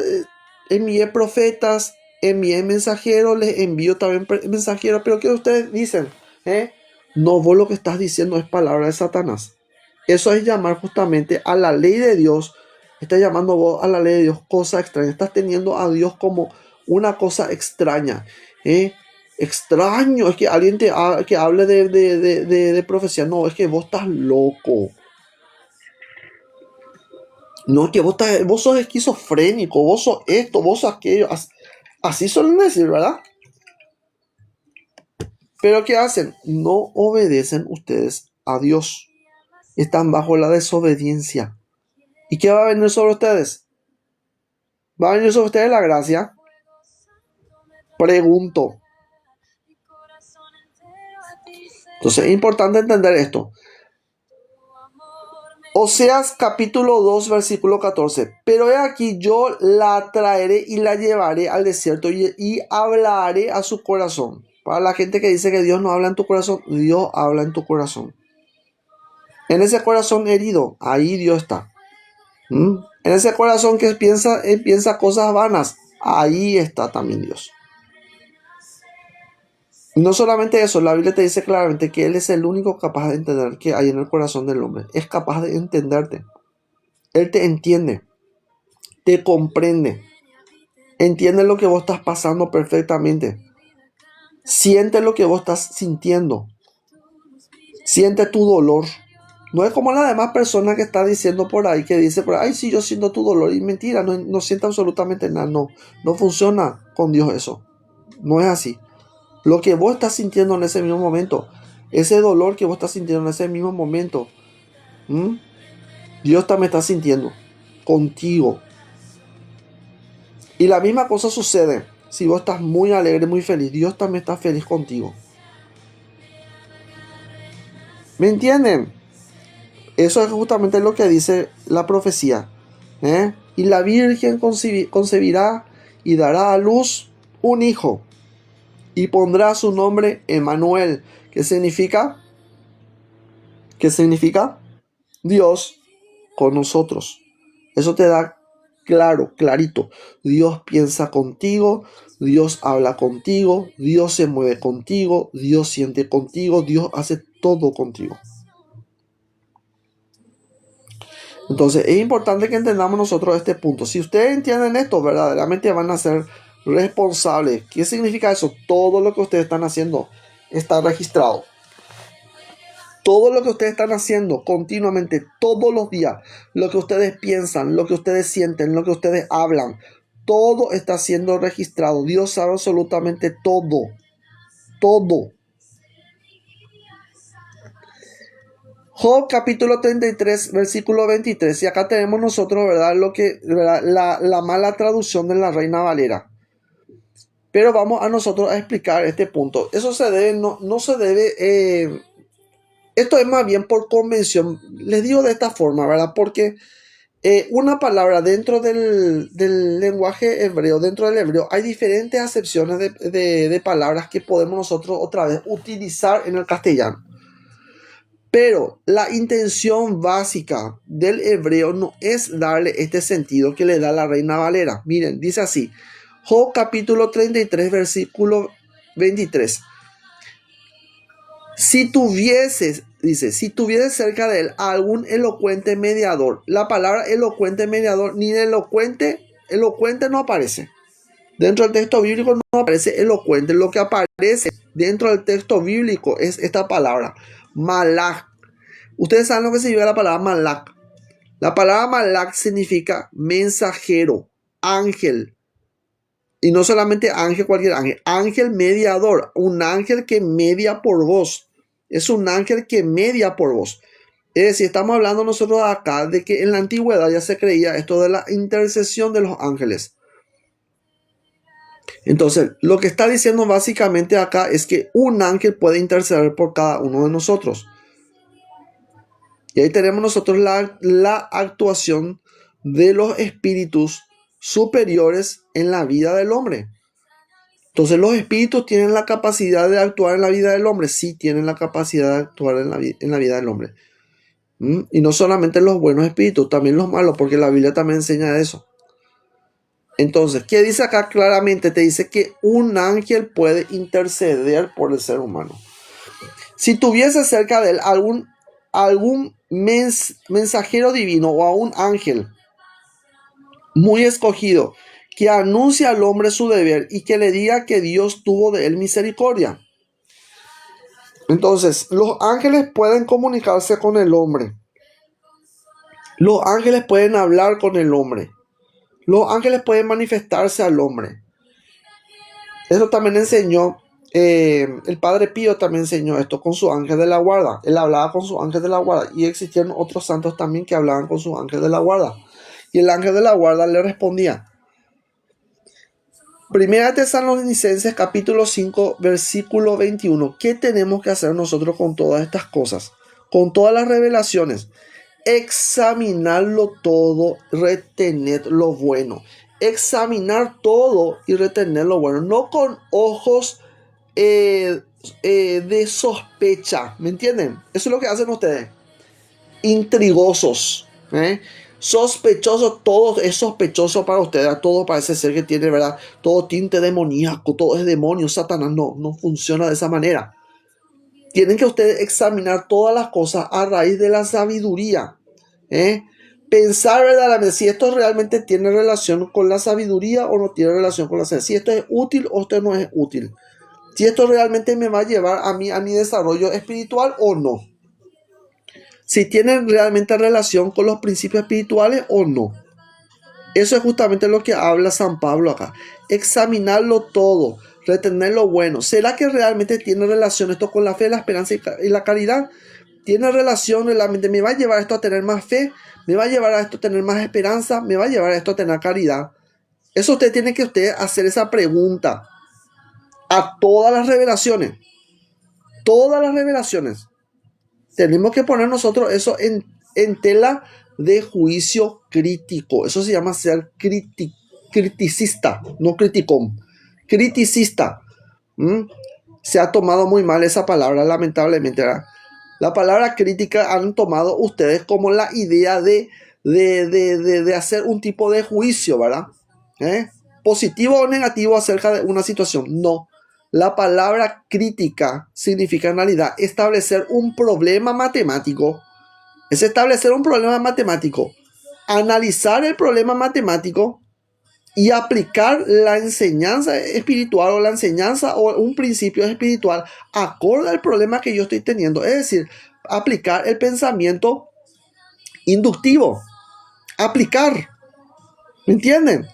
envié profetas, envié mensajeros, les envío también mensajeros. Pero ¿qué ustedes dicen? No, vos lo que estás diciendo es palabra de Satanás. Eso es llamar justamente a la ley de Dios. Estás llamando vos a la ley de Dios cosa extraña. Estás teniendo a Dios como una cosa extraña. Extraño. Es que alguien que hable de profecía. No, es que vos estás loco. No, es que vos sos esquizofrénico. Vos sos esto, vos sos aquello. Así suelen decir, ¿verdad? Pero ¿qué hacen? No obedecen ustedes a Dios. Están bajo la desobediencia. ¿Y qué va a venir sobre ustedes? ¿Va a venir sobre ustedes la gracia? Pregunto. Entonces es importante entender esto. Oseas capítulo 2 versículo 14. Pero he aquí yo la traeré y la llevaré al desierto y hablaré a su corazón. Para la gente que dice que Dios no habla en tu corazón, Dios habla en tu corazón. En ese corazón herido, ahí Dios está. En ese corazón que piensa cosas vanas, ahí está también Dios. Y no solamente eso, la Biblia te dice claramente que Él es el único capaz de entender que hay en el corazón del hombre. Es capaz de entenderte. Él te entiende, te comprende, entiende lo que vos estás pasando perfectamente. Siente lo que vos estás sintiendo. Siente tu dolor. No es como la demás persona que está diciendo por ahí, que dice por ahí, sí, yo siento tu dolor. Y mentira, no siente absolutamente nada. No funciona con Dios eso. No es así. Lo que vos estás sintiendo en ese mismo momento, ese dolor que vos estás sintiendo en ese mismo momento, Dios también está sintiendo contigo. Y la misma cosa sucede si vos estás muy alegre, muy feliz. Dios también está feliz contigo. ¿Me entienden? Eso es justamente lo que dice la profecía. Y la Virgen concebirá y dará a luz un hijo. Y pondrá su nombre Emmanuel. ¿Qué significa? ¿Qué significa? Dios con nosotros. Eso te da claro, clarito. Dios piensa contigo, Dios habla contigo, Dios se mueve contigo, Dios siente contigo, Dios hace todo contigo. Entonces es importante que entendamos nosotros este punto. Si ustedes entienden esto, verdaderamente van a ser responsables. ¿Qué significa eso? Todo lo que ustedes están haciendo está registrado. Todo lo que ustedes están haciendo continuamente, todos los días, lo que ustedes piensan, lo que ustedes sienten, lo que ustedes hablan, todo está siendo registrado. Dios sabe absolutamente todo. Todo. Job capítulo 33, versículo 23. Y acá tenemos nosotros, ¿verdad? La mala traducción de la Reina Valera. Pero vamos a nosotros a explicar este punto. Eso se debe, no se debe... esto es más bien por convención. Les digo de esta forma, ¿verdad? Porque una palabra dentro del lenguaje hebreo, dentro del hebreo, hay diferentes acepciones de palabras que podemos nosotros otra vez utilizar en el castellano. Pero la intención básica del hebreo no es darle este sentido que le da la Reina Valera. Miren, dice así. Job capítulo 33, versículo 23. Si tuvieses cerca de él algún elocuente mediador. La palabra elocuente mediador, ni elocuente no aparece. Dentro del texto bíblico no aparece elocuente. Lo que aparece dentro del texto bíblico es esta palabra, malach. Ustedes saben lo que significa la palabra malach. La palabra malach significa mensajero, ángel. Y no solamente ángel, cualquier ángel. Ángel mediador, un ángel que media por vos. Es un ángel que media por vos. Es decir, estamos hablando nosotros acá de que en la antigüedad ya se creía esto de la intercesión de los ángeles. Entonces, lo que está diciendo básicamente acá es que un ángel puede interceder por cada uno de nosotros. Y ahí tenemos nosotros la actuación de los espíritus superiores en la vida del hombre. Entonces, ¿los espíritus tienen la capacidad de actuar en la vida del hombre? Sí, tienen la capacidad de actuar en la vida del hombre. Y no solamente los buenos espíritus, también los malos, porque la Biblia también enseña eso. Entonces, ¿qué dice acá claramente? Te dice que un ángel puede interceder por el ser humano. Si tuviese cerca de él algún mensajero divino o a un ángel muy escogido que anuncia al hombre su deber y que le diga que Dios tuvo de él misericordia. Entonces, los ángeles pueden comunicarse con el hombre. Los ángeles pueden hablar con el hombre. Los ángeles pueden manifestarse al hombre. Eso también enseñó, el Padre Pío también enseñó esto con su ángel de la guarda. Él hablaba con su ángel de la guarda. Y existieron otros santos también que hablaban con su ángel de la guarda. Y el ángel de la guarda le respondía. Primera Tesalonicenses capítulo 5 versículo 21. ¿Qué tenemos que hacer nosotros con todas estas cosas? Con todas las revelaciones. examinarlo todo, retener lo bueno. Examinar todo y retener lo bueno. No con ojos de sospecha. ¿Me entienden? Eso es lo que hacen ustedes. Intrigosos. Sospechosos. Todo es sospechoso para ustedes. Todo parece ser que tiene, ¿verdad? Todo tinte demoníaco. Todo es demonio, Satanás. No funciona de esa manera. Tienen que ustedes examinar todas las cosas a raíz de la sabiduría. Pensar verdaderamente si esto realmente tiene relación con la sabiduría o no tiene relación con la sabiduría. Si esto es útil o esto no es útil. Si esto realmente me va a llevar a mi desarrollo espiritual o no. Si tiene realmente relación con los principios espirituales o no. Eso es justamente lo que habla San Pablo acá. Examinarlo todo. Retener lo bueno. ¿Será que realmente tiene relación esto con la fe, la esperanza y la caridad? ¿Tiene relación realmente? ¿Me va a llevar esto a tener más fe? ¿Me va a llevar a esto a tener más esperanza? ¿Me va a llevar a esto a tener caridad? Eso usted tiene que hacer esa pregunta a todas las revelaciones. Todas las revelaciones. Tenemos que poner nosotros eso en tela de juicio crítico. Eso se llama ser criticista, no criticón. Criticista. Se ha tomado muy mal esa palabra, lamentablemente, ¿verdad? La palabra crítica han tomado ustedes como la idea de hacer un tipo de juicio, ¿verdad? Positivo o negativo acerca de una situación. No. La palabra crítica significa en realidad establecer un problema matemático. Es establecer un problema matemático. Analizar el problema matemático y aplicar la enseñanza espiritual o la enseñanza o un principio espiritual acorde al problema que yo estoy teniendo. Es decir, aplicar el pensamiento inductivo. Aplicar. ¿Me entienden?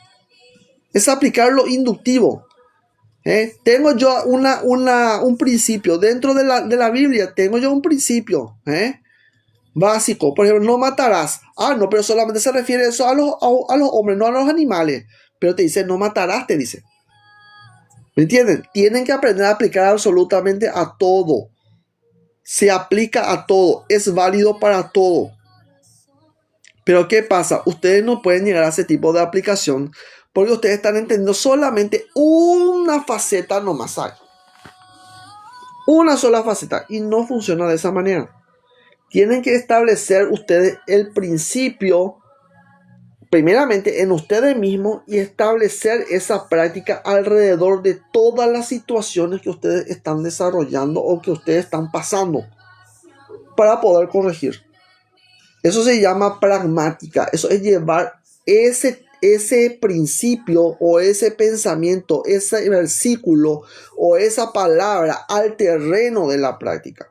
Es aplicar lo inductivo. Tengo yo un principio. Dentro de la Biblia tengo yo un principio básico. Por ejemplo, no matarás. No, pero solamente se refiere eso a los hombres, no a los animales. Pero te dice, no matarás, te dice. ¿Me entienden? Tienen que aprender a aplicar absolutamente a todo. Se aplica a todo. Es válido para todo. Pero ¿qué pasa? Ustedes no pueden llegar a ese tipo de aplicación porque ustedes están entendiendo solamente una faceta nomás hay. Una sola faceta. Y no funciona de esa manera. Tienen que establecer ustedes el principio primeramente en ustedes mismos y establecer esa práctica alrededor de todas las situaciones que ustedes están desarrollando o que ustedes están pasando para poder corregir. Eso se llama pragmática. Eso es llevar ese principio o ese pensamiento, ese versículo o esa palabra al terreno de la práctica.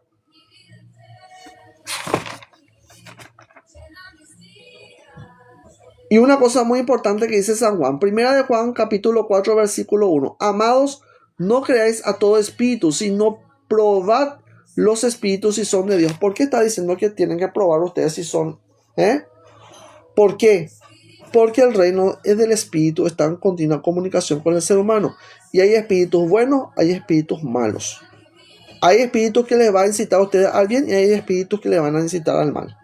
Y una cosa muy importante que dice San Juan, primera de Juan capítulo 4 versículo 1, amados, no creáis a todo espíritu, sino probad los espíritus si son de Dios. ¿Por qué está diciendo que tienen que probar ustedes si son? ¿Por qué? Porque el reino del espíritu está en continua comunicación con el ser humano. Y hay espíritus buenos, hay espíritus malos. Hay espíritus que les van a incitar a ustedes al bien y hay espíritus que les van a incitar al mal.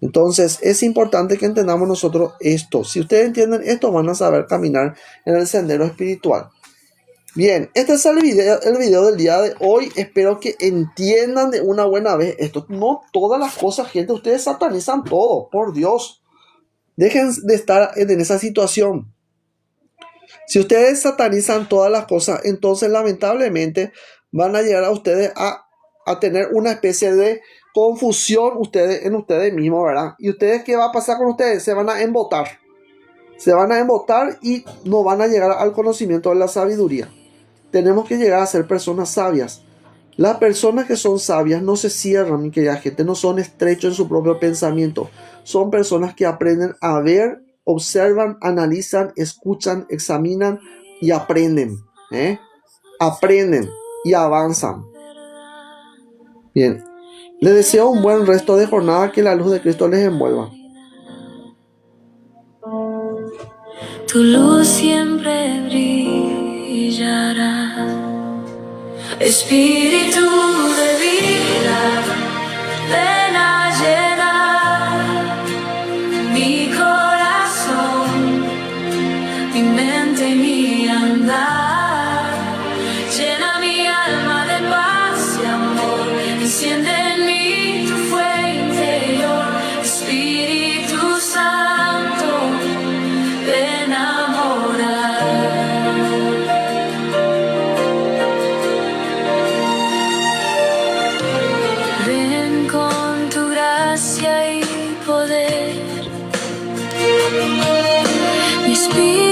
Entonces es importante que entendamos nosotros esto. Si ustedes entienden esto, van a saber caminar en el sendero espiritual. Bien, este es el video del día de hoy. Espero que entiendan de una buena vez esto. No todas las cosas, gente, ustedes satanizan todo, por Dios. Dejen de estar en esa situación. Si ustedes satanizan todas las cosas, entonces lamentablemente van a llegar a ustedes a tener una especie de confusión en ustedes mismos, ¿verdad? ¿Y ustedes qué va a pasar con ustedes? Se van a embotar. Se van a embotar y no van a llegar al conocimiento de la sabiduría. Tenemos que llegar a ser personas sabias. Las personas que son sabias no se cierran, mi querida gente, no son estrechos en su propio pensamiento. Son personas que aprenden a ver, observan, analizan, escuchan, examinan y aprenden. Aprenden y avanzan. Bien. Les deseo un buen resto de jornada, que la luz de Cristo les envuelva. Tu luz siempre brillará, Espíritu de vida, ven a llenar mi andar. Llena mi alma de paz y amor, enciende en mí tu fuego interior. Espíritu Santo, ven a morar. Ven con tu gracia y poder. Mi espíritu